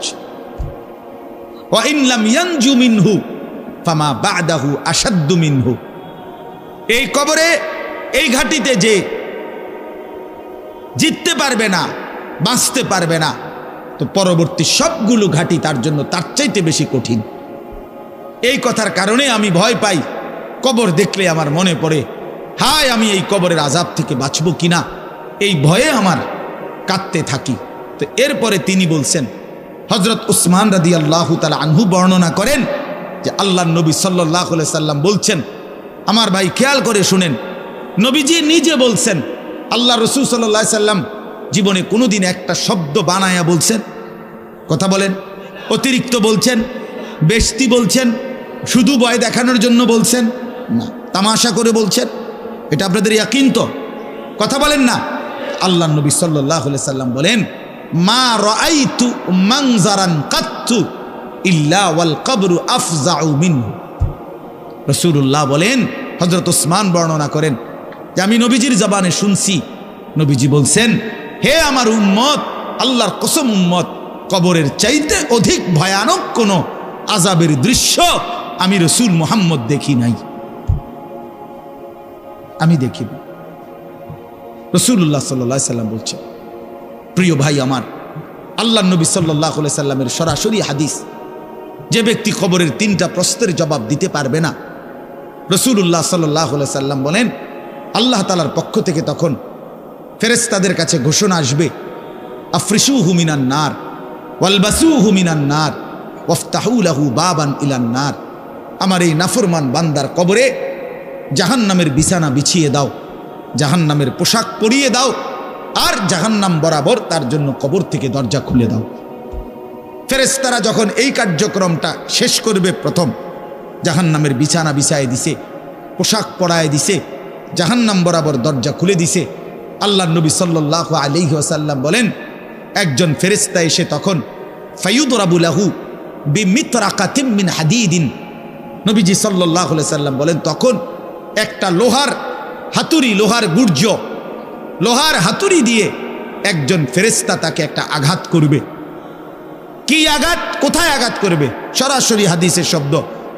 ওয়া ইন লাম ইয়ানজু মিনহু ফামা বাদাহু আশাদ্দু মিনহু, এই কবরে এই ঘাঁটিতে যে জিততে পারবে না, বাঁচতে পারবে না, তো পরবর্তী সবগুলো ঘাঁটি তার জন্য তার চাইতে বেশি কঠিন। এই কথার কারণে আমি ভয় পাই, কবর দেখলে আমার মনে পড়ে, হায় আমি এই কবরের আযাব থেকে বাঁচব কিনা, এই ভয়ে আমার কাঁদতে থাকি। তো এরপরে তিনি বলছেন, হযরত উসমান রাদিয়াল্লাহু তাআলা আনহু বর্ণনা করেন যে আল্লাহর নবী সাল্লাল্লাহু আলাইহি সাল্লাম বলছেন, আমার ভাই খেয়াল করে শুনেন, নবীজি নিজে বলছেন, আল্লাহ রাসূল সাল্লাল্লাহু আলাইহি সাল্লাম জীবনে কোনোদিন একটা শব্দ বানায়া বলছেন? কথা বলেন। অতিরিক্ত বলছেন, বেশতি বলছেন, শুধু ভয় দেখানোর জন্য বলছেন না, তামাশা করে বলছেন? এটা আপনাদের ইয়াকিন তো? কথা বলেন না। আল্লাহ নবী সাল্লাল্লাহু আলাইহি সাল্লাম বলেন, মা রাআইতু মানজারান কাত্তু ইল্লা ওয়াল কবরু আফজাউ মিনহু। রাসূলুল্লাহ বলেন, হযরত ওসমান বর্ণনা করেন যে আমি নবীজির জবানে শুনছি, নবীজি বলছেন, হে আমার উম্মত, আল্লাহর কসম উম্মত, কবরের চাইতে অধিক ভয়ানক কোন আযাবের দৃশ্য আমি রাসূল মুহাম্মদ দেখি নাই, আমি দেখি। রাসূলুল্লাহ সাল্লাল্লাহু আলাইহি সাল্লাম বলছেন, প্রিয় ভাই আমার, আল্লাহর নবী সাল্লাল্লাহু আলাইহি সাল্লামের সরাসরি হাদিস, যে ব্যক্তি কবরের 3টা প্রশ্নের জবাব দিতে পারবে না, রাসূলুল্লাহ সাল্লাল্লাহু আলাইহি সাল্লাম বলেন আল্লাহ তাআলার পক্ষ থেকে তখন ফেরেশতাদের কাছে ঘোষণা আসবে, আফরিশুহু মিনান নার ওয়ালবাসুহু মিনান নার ওয়াফতাহু লাহু বাবান ইলান নার। আমার এই নাফরমান বান্দার কবরে জাহান্নামের বিছানা বিছিয়ে দাও, জাহান্নামের পোশাক পরিয়ে দাও, আর জাহান্নাম বরাবর তার জন্য কবর থেকে দরজা খুলে দাও। ফেরেশতারা যখন এই কার্যক্রমটা শেষ করবে, প্রথম জাহান্নামের বিছানা বিছায় দিছে, পোশাক পরায় দিছে, জাহান্নাম বরাবর দরজা খুলে দিছে, আল্লাহর নবী সাল্লাল্লাহু আলাইহি ওয়াসাল্লাম বলেন, একজন ফেরেশতা এসে তখন ফায়ুদরাবু লাহু বিমিতরাকাতিন মিন হাদিদিন, নবীজি সাল্লাল্লাহু আলাইহি ওয়াসাল্লাম বলেন, তখন একটা লোহার হাতুড়ি, লোহার গুর্জ, লোহার হাতুড়ি দিয়ে একজন ফেরেশতা তাকে একটা আঘাত করবে। কি আঘাত? কোথায় আঘাত করবে? সরাসরি হাদিসের শব্দ,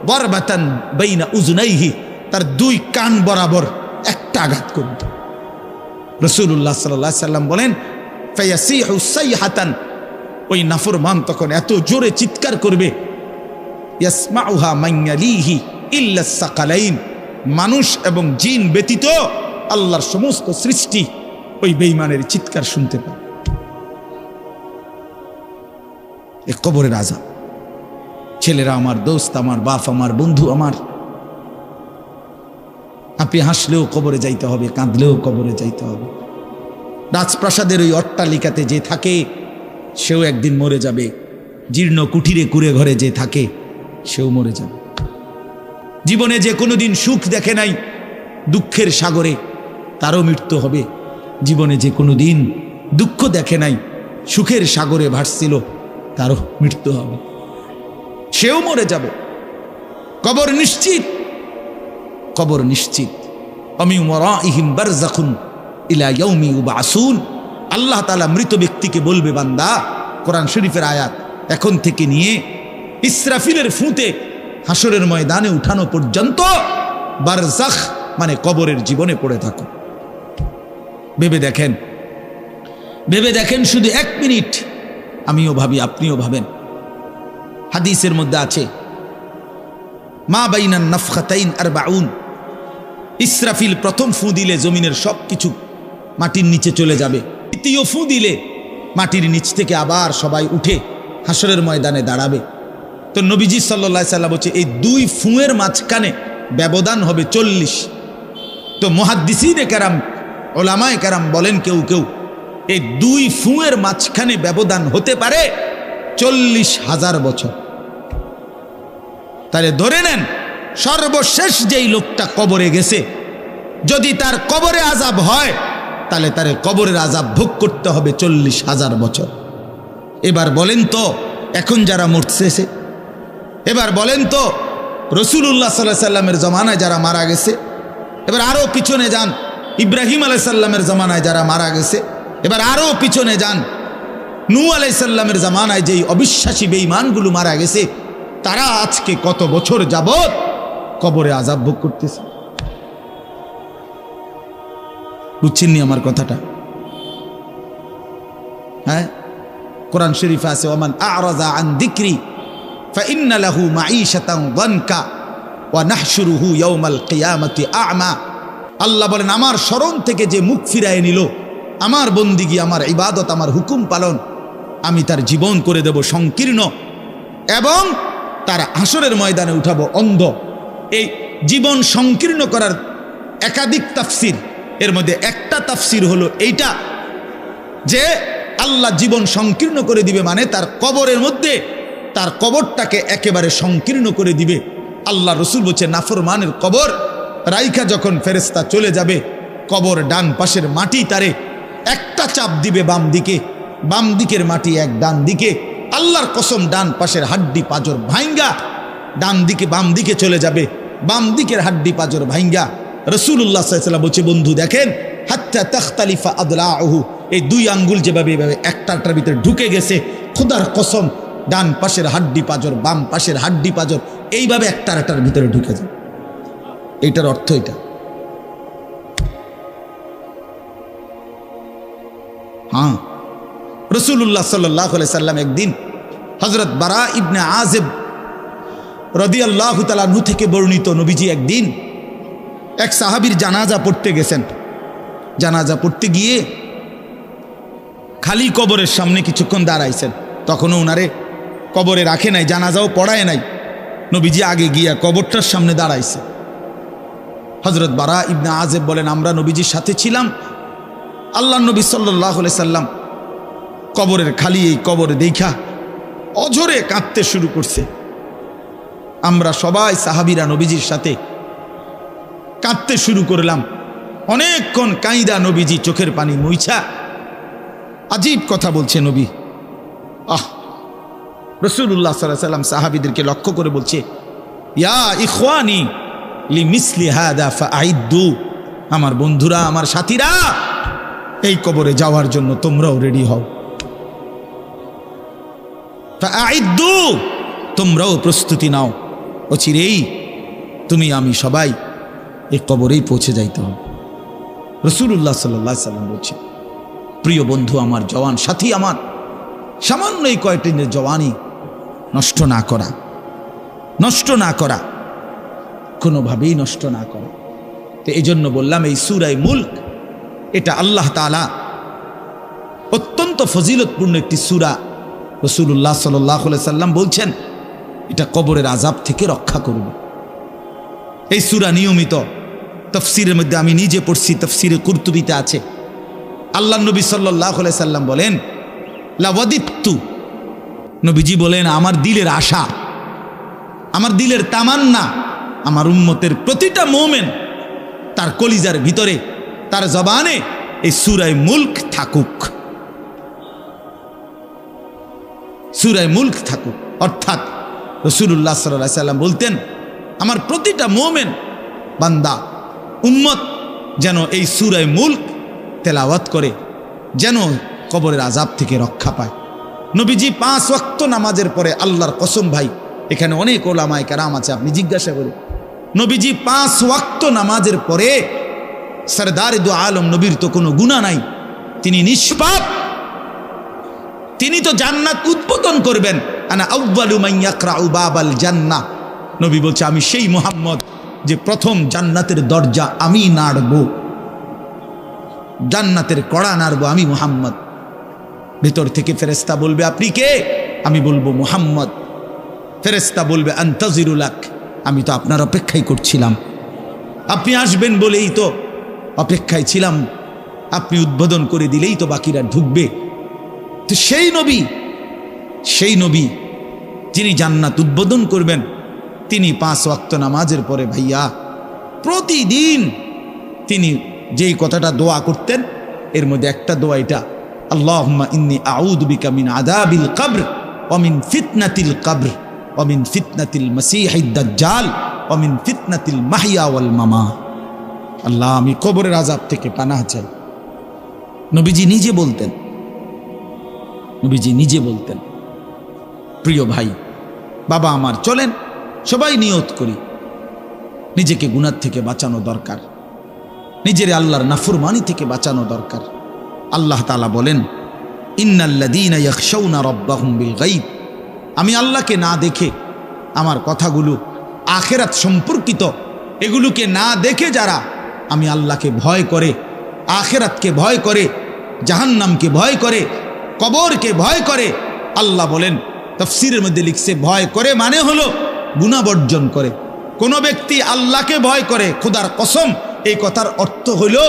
বরবাতান বাইনা উজনাইহি, তার 2 কান বরাবর একটা আঘাত করবে। রাসূলুল্লাহ সাল্লাল্লাহু আলাইহি সাল্লাম বলেন, ফায়াসিহু সাইহাতান, ওই নাফরমান তখন এত জোরে চিৎকার করবে, ইয়াসমাউহা মান ইয়ালিহি ইল্লা সাকালাইন, মানুষ এবং জিন ব্যতীত আল্লাহর সমস্ত সৃষ্টি ওই বেঈমানের চিৎকার শুনতে পায়। এই কবরের আযাব, ছেলেরা আমার, দোস্ত আমার, বাপ আমার, বন্ধু আমার। আপনি হাসলেও কবরে যাইতে হবে, কাঁদলেও কবরে যাইতে হবে। রাজপ্রাসাদের ওই অট্টালিকাতে যে থাকে সেও একদিন মরে যাবে, জীর্ণ কুঠিরে কুড়ে ঘরে যে থাকে সেও মরে যাবে। জীবনে যে কোনোদিন সুখ দেখে নাই দুঃখের সাগরে, তারও মৃত্যু হবে। জীবনে যে কোনোদিন দুঃখ দেখে নাই সুখের সাগরে ভাসছিল, তারও মৃত্যু হবে, সেও মরে যাবে। কবর নিশ্চিত, কবর নিশ্চিত। আমিন ওয়ারাইহিম বারযাখুন ইলা ইয়াউমি ইউবআসুন। আল্লাহ তাআলা মৃত ব্যক্তিকে বলবে, বান্দা, কোরআন শরীফের আয়াত, এখন থেকে নিয়ে ইসরাফিলের ফুঁতে হাসরের ময়দানে উঠানো পর্যন্ত বারজাখ মানে কবরের জীবনে পড়ে থাকো। ভেবে দেখেন, ভেবে দেখেন, শুধু 1 মিনিট। আমিও ভাবি, আপনিও ভাবেন। হাদিসের মধ্যে আছে, মা বাইনান নাফখাতাইন 40। ইসরাফিল প্রথম ফু দিলে জমিনের সব কিছু মাটির নিচে চলে যাবে। দ্বিতীয় ফু দিলে মাটির নিচ থেকে আবার সবাই উঠে হাসরের ময়দানে দাঁড়াবে। তো নবীজি সাল্লাল্লাহু আলাইহি সাল্লাম বলছে, এই 2 ফুঁয়ের মাঝখানে ব্যবধান হবে 40। তো মুহাদ্দিসিনে কেরাম, ওলামায়ে কেরাম বলেন, কেউ কেউ এই 2 ফুঁয়ের মাঝখানে ব্যবধান হতে পারে 40,000 বছর। তাহলে ধরে নেন, সর্বশেষ যেই লোকটা কবরে গেছে, যদি তার কবরে আযাব হয়, তাহলে তার কবরের আযাব ভোগ করতে হবে 40,000 বছর। এবার বলেন তো, এখন যারা মরতেছে, এবার বলেন তো রাসূলুল্লাহ সাল্লাল্লাহু আলাইহি সাল্লামের জমানায় যারা মারা গেছে, এবার আরো পিছনে যান, ইব্রাহিম আলাইহিস সালামের জমানায় যারা মারা গেছে, এবার আরো পিছনে যান, নূহ আলাইহিস সালামের জমানায় যেই অবিশ্বাসী বেঈমানগুলো মারা গেছে, তারা আজকে কত বছর যাবত কবরে আযাব ভোগ করতেছে। বুঝছেননি আমার কথাটা? হ্যাঁ, কোরআন শরীফে আছে, ওমান আ'রাযা আন যিকরি ফাইন্না লাহু মাঈশাতান যানকা ওয়া নাহশুরুহু ইয়াওমাল কিয়ামাতি আ'মা। আল্লাহ বলেন, আমার স্মরণ থেকে যে মুখ ফিরায় নিল, আমার বন্দিগি, আমার ইবাদত, আমার হুকুম পালন, আমি তার জীবন করে দেব সংকীর্ণ, এবং তার হাসরের ময়দানে উঠাবো অন্ধ। এই জীবন সংকীর্ণ করার একাধিক তাফসির, এর মধ্যে একটা তাফসির হলো এইটা, যে আল্লাহ জীবন সংকীর্ণ করে দিবে মানে তার কবরের মধ্যে, তার কবরটাকে একেবারে সংকীর্ণ করে দিবে। আল্লাহ রসুল বলছে, নাফরমানের কবর রাইখা যখন ফেরেশতা চলে যাবে, কবর ডান পাশের মাটি তারে একটা চাপ দিবে বাম দিকে, বাম দিকের মাটি এক ডান দিকে। আল্লাহর কসম, ডান পাশের হাড্ডি পাঁজর ভাইঙ্গা ডান দিকে বাম দিকে চলে যাবে, বাম দিকের হাড্ডি পাঁজর ভাইঙ্গা। রাসূলুল্লাহ সাল্লাল্লাহু আলাইহি ওয়াসাল্লাম বলছে, বন্ধু দেখেন, হাত্তা তাখতালিফা আদলাউহু, এই 2 আঙ্গুল যেভাবে এভাবে একটাটার ভিতরে ঢুকে গেছে, খোদার কসম, ডান পাশের হাড্ডি পাঁজর, বাম পাশের হাড্ডি পাঁজর এইভাবে একটার ভিতরে ঢুকে যায়। এইটার অর্থ এটা। হ্যাঁ, রাসূলুল্লাহ সাল্লাল্লাহু আলাইহি সাল্লাম একদিন হযরত বারা ইবনে আযিব রাদিয়াল্লাহু তাআলা আনহু থেকে বর্ণিত, নবীজি একদিন এক সাহাবীর জানাজা পড়তে গেছেন। জানাজা পড়তে গিয়ে খালি কবরের সামনে কিছুক্ষণ দাঁড়াইছেন। তখনও ওনারে কবরে রাখে নাই, জানাজাও পড়ায় নাই। নবীজি আগে গিয়া কবরটার সামনে দাঁড়াইছে। হযরত বারা ইবনে আযিব বলেন, আমরা নবীজির সাথে ছিলাম। আল্লাহ নবী সাল্লাল্লাহু আলাইহি সাল্লাম কবরের খালি এই কবর দেখা অঝরে কাঁদতে শুরু করছে। আমরা সবাই সাহাবীরা নবীজির সাথে কাঁদতে শুরু করলাম। অনেকক্ষণ কাইদা নবীজি চোখের পানি মুইছা আজীব কথা বলছে নবী। রাসূলুল্লাহ সাল্লাল্লাহু আলাইহি সাল্লাম সাহাবীদেরকে লক্ষ্য করে বলছে, ইয়া ইখওয়ানি লিমিসলি হাদা ফাআইদ্দু, আমার বন্ধুরা, আমার সাথীরা, এই কবরে যাওয়ার জন্য তোমরাও রেডি হও। ফাআইদ্দু, তোমরাও প্রস্তুতি নাও, অচিরেই তুমি আমি সবাই এই কবরেই পৌঁছে যাইতে হবে। রাসূলুল্লাহ সাল্লাল্লাহু আলাইহি সাল্লাম বলছে, প্রিয় বন্ধু আমার, জওয়ান সাথী আমার, সামান্য এই কয়েকটি দিনের জওয়ানি নষ্ট না করা, নষ্ট না করা, কোনোভাবেই নষ্ট না করা। তো এই জন্য বললাম, এই সূরা মুলক এটা আল্লাহ তাআলা অত্যন্ত ফজিলতপূর্ণ একটি সূরা। রাসূলুল্লাহ সাল্লাল্লাহু আলাইহি সাল্লাম বলছেন, এটা কবরের আযাব থেকে রক্ষা করবে। এই সূরা নিয়মিত তাফসীরের মধ্যে আমি নিজে পড়ছি, তাফসীরে কুরতুবীতে আছে। আল্লাহ নবী সাল্লাল্লাহু আলাইহি সাল্লাম বলেন, লাওয়াদিত্তু, নবীজি বলেন আমার দিলের আশা, আমার দিলের তামান্না, আমার উম্মতের প্রতিটা মুমিন তার কলিজার ভিতরে, তার জবানে এই সূরা মুলক থাকুক, সূরা মুলক থাকুক। অর্থাৎ রাসূলুল্লাহ সাল্লাল্লাহু আলাইহি সাল্লাম বলতেন আমার প্রতিটা মুমিন বান্দা উম্মত যেন এই সূরা মুলক তেলাওয়াত করে, যেন কবরের আযাব থেকে রক্ষা পায়। নবীজি 5 ওয়াক্ত নামাজের পরে, আল্লাহর কসম ভাই, এখানে অনেক ওলামায়ে কেরাম আছে, আপনি জিজ্ঞাসা করে, নবীজি 5 ওয়াক্ত নামাজের পরে, সরদারে দু আলম নবীর তো কোনো গুনাহ নাই, তিনি নিষ্পাপ, তিনি তো জান্নাত উদ্বোধন করবেন। আনা আউয়ালু মান ইয়াকরাউ বাবাল জান্নাহ, নবী বলছে আমি সেই মুহাম্মদ যে প্রথম জান্নাতের দরজা আমি নাড়ব, জান্নাতের কড়া নাড়ব আমি মুহাম্মদ। ভিতর থেকে ফেরেশতা বলবে আপনি কে? আমি বলবো মুহাম্মদ। ফেরেশতা বলবে আনতাজিরু লাক, আমি তো আপনার অপেক্ষাই করছিলাম, আপনি আসবেন বলেই তো অপেক্ষায় ছিলাম, আপনি উদ্বোধন করে দিলেই তো বাকিরা ঢুকবে। তো সেই নবী যিনি জান্নাত উদ্বোধন করবেন, তিনি 5 ওয়াক্ত নামাজের পরে ভাইয়া প্রতিদিন তিনি যেই কথাটা দোয়া করতেন, এর মধ্যে একটা দোয়া এটা, আল্লাহুম্মা ইন্নী আউযু বিকা মিন আযাবিল কবর ওয়া মিন ফিতনাতিল কবর ওয়া মিন ফিতনাতিল মাসীহিদ দাজ্জাল ওয়া মিন ফিতনাতিল মাহইয়া ওয়াল মামাত। আল্লাহ আমি কবরের আযাব থেকে পানাহ চাই। নবীজি নিজে বলতেন। প্রিয় ভাই, বাবা আমার, চলেন সবাই নিয়ত করি, নিজেকে গুনাহ থেকে বাঁচানো দরকার, নিজের আল্লাহর নাফরমানি থেকে বাঁচানো দরকার। আল্লাহ তাআলা বলেন, ইন্নাল্লাযীনা ইয়াখশাউনা রাব্বাহুম বিল গায়ব, আমি আল্লাহকে না দেখে, আমার কথাগুলো আখিরাত সম্পর্কিত, এগুলোকে না দেখে যারা আমি আল্লাহকে ভয় করে, আখিরাতকে ভয় করে, জাহান্নামকে ভয় করে, কবরকে ভয় করে, আল্লাহ বলেন তাফসীরের মধ্যে লিখছে ভয় করে মানে হলো গুনাহ বর্জন করে। কোন ব্যক্তি আল্লাহকে ভয় করে, খোদার কসম এই কথার অর্থ হলো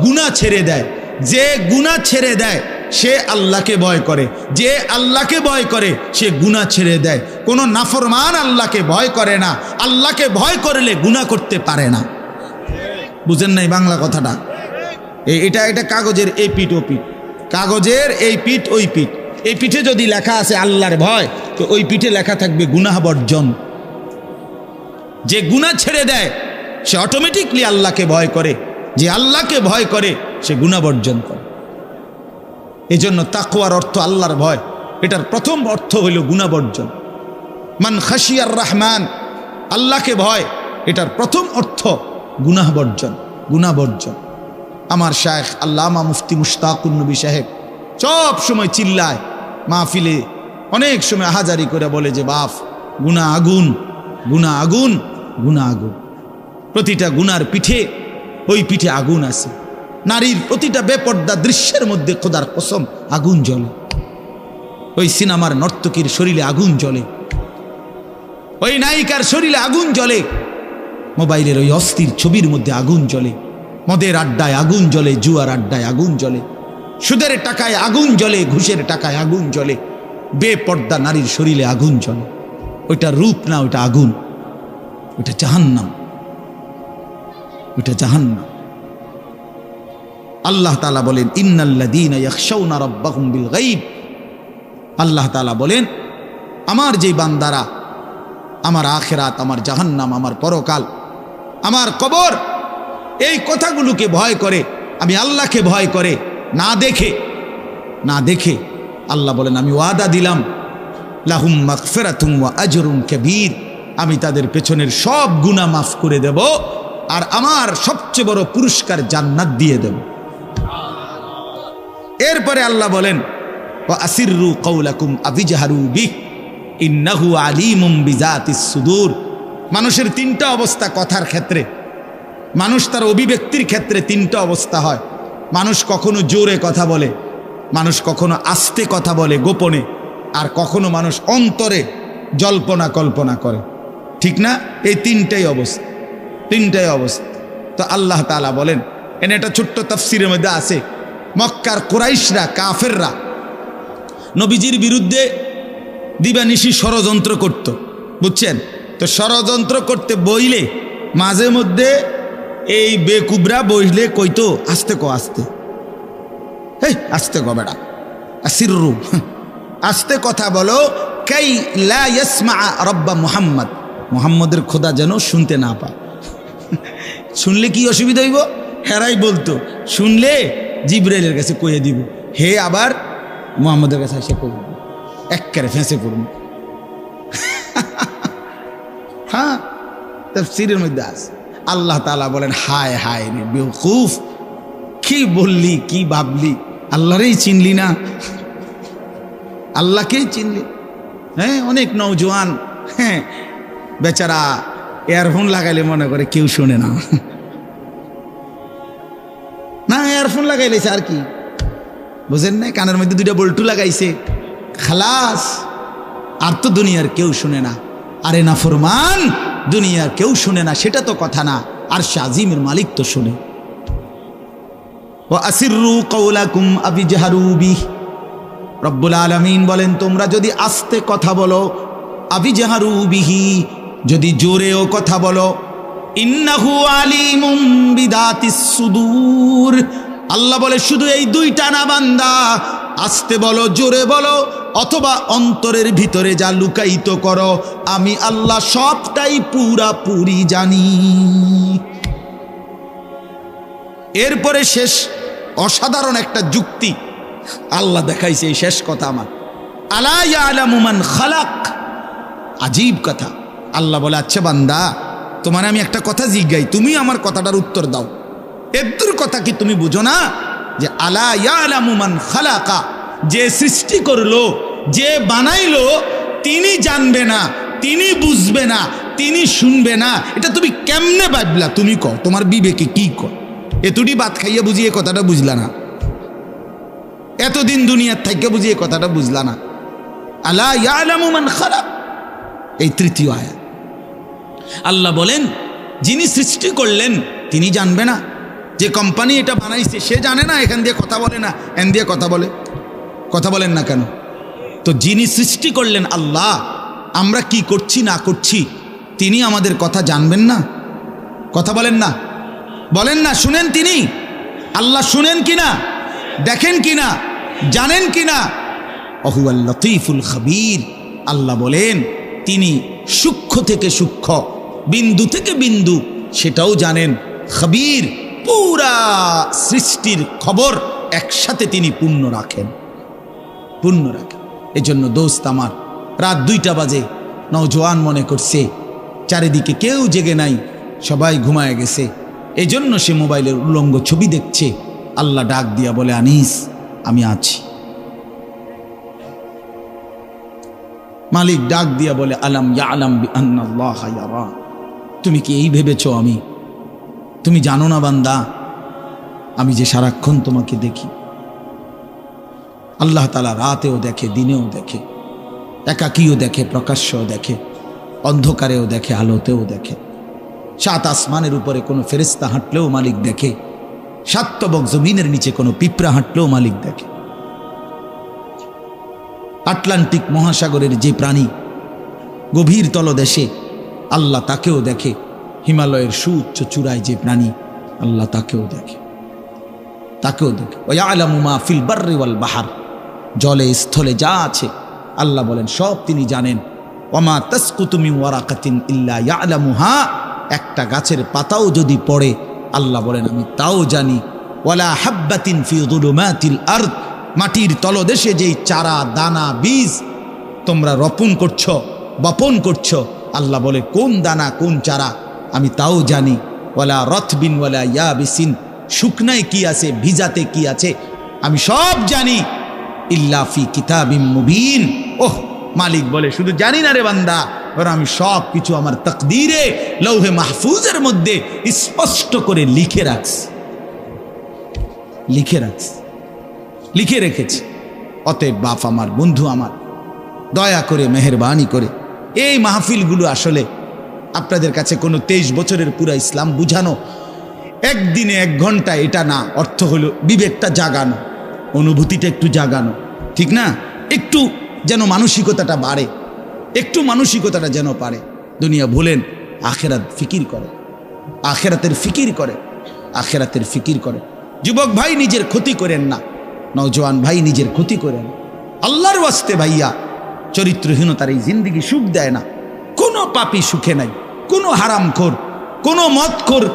গুনাহ ছেড়ে দেয়। যে গুনাহ ছেড়ে দেয় সে আল্লাহকে ভয় করে, যে আল্লাহকে ভয় করে সে গুনাহ ছেড়ে দেয়। কোন নাফরমান আল্লাহকে ভয় করে না, আল্লাহকে ভয় করলে গুনাহ করতে পারে না। বুঝেন নাই বাংলা কথাটা? এটা কাগজের এই পিঠ ও পিঠ, কাগজের এই পিঠ ওই পিঠ। এই পিঠে যদি লেখা আছে আল্লাহর ভয়, তো ওই পিঠে লেখা থাকবে গুনাহ বর্জন। যে গুনাহ ছেড়ে দেয় সে অটোমেটিকলি আল্লাহকে ভয় করে, যে আল্লাহকে ভয় করে সে গুনাহ বর্জন করে। এই জন্য তাকওয়ার অর্থ আল্লাহর ভয়, এটার প্রথম অর্থ হইল গুনাহ বর্জন। মান খাশিয়ার রহমান, আল্লাহকে ভয়, এটার প্রথম অর্থ গুনাহ বর্জন, গুনাহ বর্জন। আমার শায়েখ আল্লামা মুফতি মুশতাকুন নবী সাহেব সব সময় চিল্লায় মাহফিলে, অনেক সময় আহাজারি করে বলে যে বাপ, গুনাহ আগুন, গুনাহ আগুন, গুনাহ আগুন। প্রতিটা গুনার পিঠে, ওই পিঠে আগুন আছে। নারীর প্রতিটা বেপর্দা দৃশ্যের মধ্যে খোদার কসম আগুন জ্বলে। ওই সিনেমার নর্তকীর শরীরে আগুন জ্বলে, ওই নায়িকার শরীরে আগুন জ্বলে, মোবাইলের ওই অস্থির ছবির মধ্যে আগুন জ্বলে, মদের আড্ডায় আগুন জ্বলে, জুয়ার আড্ডায় আগুন জ্বলে, সুদের টাকায় আগুন জ্বলে, ঘুষের টাকায় আগুন জ্বলে, বেপর্দা নারীর শরীরে আগুন জ্বলে। ওইটা রূপ না, ওইটা আগুন, ওইটা জাহান্নাম, ওইটা জাহান্নাম। আল্লাহ তাআলা বলেন ইন্নাল্লাযীনা ইয়াখশাউনা রাব্বাহুম বিল গায়ব, আল্লাহ তাআলা বলেন আমার যে বান্দারা আমার আখিরাত, আমার জাহান্নাম, আমার পরকাল, আমার কবর, এই কথাগুলোকে ভয় করে, আমি আল্লাহকে ভয় করে, না দেখে আল্লাহ বলেন আমি ওয়াদা দিলাম লাহুম মাগফিরাতুম ওয়া আজরুন কাবীর, আমি তাদের পেছনের সব গুনাহ মাফ করে দেব, আর আমার সবচেয়ে বড় পুরস্কার জান্নাত দিয়ে দেব। এরপরে আল্লাহ বলেন ওয়া আসিররু কাওলাকুম আবিজহারু বিহি ইন্নাহু আলিমুম বিজাতিস সুদূর। মানুষের 3টা অবস্থা কথার ক্ষেত্রে, মানুষ তার অভিব্যক্তির ক্ষেত্রে 3টা অবস্থা হয়। মানুষ কখনো জোরে কথা বলে, মানুষ কখনো আস্তে কথা বলে গোপনে, আর কখনো মানুষ অন্তরে জল্পনা কল্পনা করে, ঠিক না? এই তিনটাই অবস্থা। তো আল্লাহ তাআলা বলেন, এনে একটা ছোট্ট তাফসিরের মধ্যে আছে, মক্কার কুরাইশরা, কাফেররা নবীজির বিরুদ্ধে দিবানিশি ষড়যন্ত্র করত, বুঝছেন? তো ষড়যন্ত্র করতে বইলে মাঝে মধ্যে এই বেকুবরা বইলে কইতো, আস্তে ক, আস্তে, হেই আস্তে ক বেড়া, আসিররু, আস্তে কথা বলো, কাই লা ইয়াসমা রব্বা মুহাম্মদ, মুহাম্মদের খোদা যেন শুনতে না পায়। শুনলে কি অসুবিধা হইব? হেরাই বলতো শুনলে জিবরাইলের কাছে কইয়ে দিব, হে আবার মুহাম্মদের কাছে এসে কইব, এক্কারে ফেঁসে পড়ব। হ্যাঁ, তাফসীরের মধ্যে আছে। আল্লাহ তাআলা বলেন, হায় হায় রে বেওকুফ, কি বললি, কি ভাবলি, আল্লাহরেই চিনলি না, আল্লাহকেই চিনলি। হ্যাঁ, অনেক নওজোয়ান হ্যাঁ বেচারা ইয়ারফোন লাগাইলে মনে করে কেউ শোনে না, না ইয়ারফোন লাগাইলেছে আর কি, বুঝেন না? কানের মধ্যে দুইটা বল্টু লাগাইছে, খালাস, আর তো দুনিয়ার কেউ শুনে না। আরে না ফরমান, দুনিয়ার কেউ শুনে না সেটা তো কথা না, আর শাজিমের মালিক তো শুনে। ওয়া আসিররু কাওলাকুম আবি জাহারু বিহি, রব্বুল আলামিন বলেন, তোমরা যদি আস্তে কথা বলো, আবি জাহারু বিহি, যদি জোরেও কথা বলো, ইন্নাহু আলিমুম বিদাতিস সুদূর, আল্লাহ বলে শুধু এই দুইটা না বান্দা, আস্তে বলো, জোরে বলো, অথবা অন্তরের ভিতরে যা লুকায়িত করো, আমি আল্লাহ সবটাই পুরাপুরি জানি। এরপরে শেষ অসাধারণ একটা যুক্তি আল্লাহ দেখাইছে, এই শেষ কথা আমার, আলা ইয়ালামু মান খালাক, আজীব কথা। আল্লাহ বলে, আচ্ছা বান্দা, তোমার আমি একটা কথা জিজ্ঞাই, তুমি আমার কথাটার উত্তর দাও। এর কথা কি তুমি বুঝো না যে আলা ইয়ালামু মান খালাকা, যে সৃষ্টি করলো, যে বানাইলো, তিনি জানবে না, তিনি বুঝবে না, তিনি শুনবে না, এটা তুমি কেমনে ভাবলা? তুমি কও, তোমার বিবেকে কি কও? এতটি ভাত খাইয়া বুঝিয়ে কথাটা বুঝলা না, এতদিন দুনিয়ার থেকে বুঝিয়ে কথাটা বুঝলা না। আলা ইয়ালামু মান খালাক, এই তৃতীয় আয়াত। আল্লাহ বলেন, যিনি সৃষ্টি করলেন তিনি জানবে না? যে কোম্পানি এটা বানাইছে সে জানে না এখান দিয়ে কথা বলে না, এন দিয়ে কথা বলে? কথা বলেন না কেন? তো যিনি সৃষ্টি করলেন আল্লাহ, আমরা কি করছি না করছি তিনি আমাদের কথা জানবেন না? কথা বলেন না, বলেন না, শুনেন তিনি? আল্লাহ শুনেন কিনা, দেখেন কিনা, জানেন কিনা? অহুয়াল লতীফুল খবীর, আল্লাহ বলেন তিনি সূক্ষ্ম থেকে সূক্ষ্ম, বিন্দু থেকে বিন্দু সেটাও জানেন। খবীর, পুরা সৃষ্টির খবর একসাথে তিনি পূর্ণ রাখেন। এজন্য দোস্ত আমার, রাত 2টা বাজে, নওজোয়ান মনে করছে চারিদিকে কেউ জেগে নাই, সবাই ঘুমায় গেছে, এজন্য সে মোবাইলের উলঙ্গ ছবি দেখছে। আল্লাহ ডাক দিয়া বলে, আনিস আমি আছি। মালিক ডাক দিয়া বলে, আলাম ইয়ালাম বিআন্নাল্লাহা ইয়ারা, তুমি কি এই ভেবেছো তুমি জানো না বান্দা, আমি যে সারাক্ষণ তোমাকে দেখি। আল্লাহ তাআলা রাতেও দেখে, দিনেও দেখে, একাকীও দেখে, প্রকাশ্যও দেখে, অন্ধকারেও দেখে, আলোতেও দেখে। 7 আসমানের উপরে কোনো ফেরেশতা হাঁটলেও মালিক দেখে, 7 তবক জমিনের নিচে কোনো পিঁপড়া হাঁটলেও মালিক দেখে। আটলান্টিক মহাসাগরের যে প্রাণী গভীর তলদেশে, আল্লাহ তাকেও দেখে। হিমালয়ের সুউচ্চ চূড়ায় যে প্রাণী, আল্লাহ তাকেও দেখে। ওয়ায়ালামু মা ফিল বাররি ওয়াল বাহর, জলে স্থলে যা আছে আল্লাহ বলেন সব তিনি জানেন। ওয়ামা তাসকুতু মিন ওয়ারাকাতিন ইল্লা ইয়ালামুহা, একটা গাছের পাতাও যদি পড়ে আল্লাহ বলেন আমি তাও জানি। ওয়ালা হাব্বাতিন ফি যুলুমাতিল আরদ, মাটির তলদেশে যেই চারা দানা বীজ তোমরা রোপণ করছো, বপন করছো, আল্লাহ বলে কোন দানা কোন চারা আমি তাও জানি। ওয়ালা রতবিন ওয়ালা ইয়াবিসিন, শুকনায় কি আছে ভিজাতে কি আছে আমি সব জানি। ইল্লা ফি কিতাবিম মুবিন, ওহ মালিক বলে শুধু জানি না রে বান্দা, বরং আমি সব কিছু আমার তাকদীরে লৌহে মাহফুজের মধ্যে স্পষ্ট করে লিখে রেখেছি। অতএব বাপ আমার, বন্ধু আমার, দয়া করে মেহেরবানি করে এই মাহফিলগুলো আসলে আপনাদের কাছে কোনো 23 বছরের পুরা ইসলাম বুঝানো, একদিনে 1 ঘন্টা, এটা না। অর্থ হলো বিবেকটা জাগানো, অনুভূতিটা একটু জাগানো, ঠিক না? একটু যেন মানসিকতাটা বাড়ে, একটু মানসিকতাটা যেন পারে। দুনিয়া ভুলেন, আখেরাত ফিকির করে, আখেরাতের ফিকির করে, আখেরাতের ফিকির করে। যুবক ভাই নিজের ক্ষতি করেন না, নওজোয়ান ভাই নিজের ক্ষতি করেন। আল্লাহর ওয়াস্তে ভাইয়া, চরিত্রহীনতার এই জিন্দেগি সুখ দেয় না। কোনো পাপী সুখে নাই, কোনো হারামখোর, কোনো মদখোর,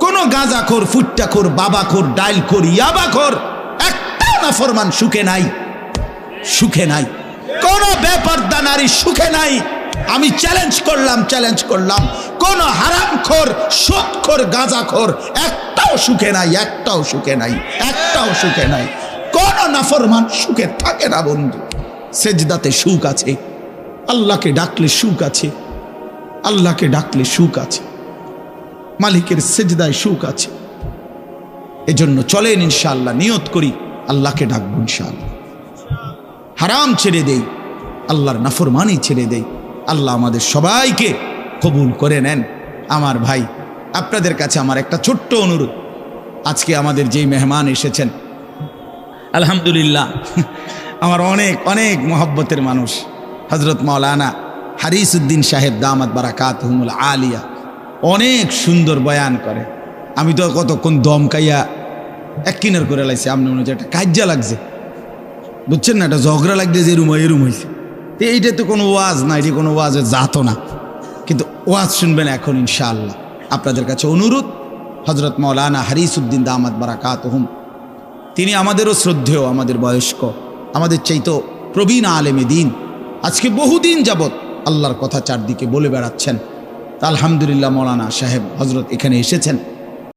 কোনো গাঁজাখোর, ফুট্টাখোর, বাবাখোর, ডাইলখোর, ইয়াবাখোর, একটা নাফরমান সুখে নাই, সুখে নাই। কোনো বেপরদা নারী সুখে নাই। আমি চ্যালেঞ্জ করলাম, কোন হারামখোর, সুদখোর, গাঁজাখোর একটাও সুখে নাই, একটাও সুখে নাই, একটাও সুখে নাই। কোন নাফরমান সুখে থাকে না বন্ধু। সেজদাতে সুখ আছে, আল্লাহকে ডাকলে সুখ আছে, আল্লাহকে ডাকলে সুখ আছে, মালিকের সেজদায় সুখ আছে। এজন্য চলেন ইনশাআল্লাহ, নিয়ত করি আল্লাহকে ডাকবো ইনশাআল্লাহ। হারাম ছেড়ে দেই, আল্লাহর নাফরমানি ছেড়ে দেই। আল্লাহ আমাদের সবাইকে কবুল করে নেন। আমার ভাই, আপনাদের কাছে আমার একটা ছোট্ট অনুরোধ। আজকে আমাদের যেই মেহমান এসেছেন, আলহামদুলিল্লাহ, আমার অনেক অনেক মহব্বতের মানুষ, হজরত মাওলানা হারিসউদ্দিন সাহেব দামাত বারাকাতুহুমুল আলিয়া, অনেক সুন্দর বয়ান করে। আমি তো কতক্ষণ দমকাইয়া এক কিনার করে লাইছি, আপনি মনে হচ্ছে একটা কাজ্জা লাগছে, বুঝছেন না? একটা ঝগড়া লাগছে যে এরুম হয়েছে। তো এইটা তো কোনো ওয়াজ না, এটি কোনো ওয়াজের জাতও না, কিন্তু ওয়াজ শুনবেন এখন ইনশাআল্লাহ। আপনাদের কাছে অনুরোধ, হজরত মাওলানা হারিসউদ্দিন দামাত বারাকাতুহুম, তিনি আমাদেরও শ্রদ্ধেয়, আমাদের বয়স্ক, আমাদের চাইতো প্রবীণ আলেমে দিন। আজকে বহুদিন যাবৎ আল্লাহর কথা চারদিকে বলে বেড়াচ্ছেন। আলহামদুলিল্লাহ, মাওলানা সাহেব হজরত এখানে এসেছেন।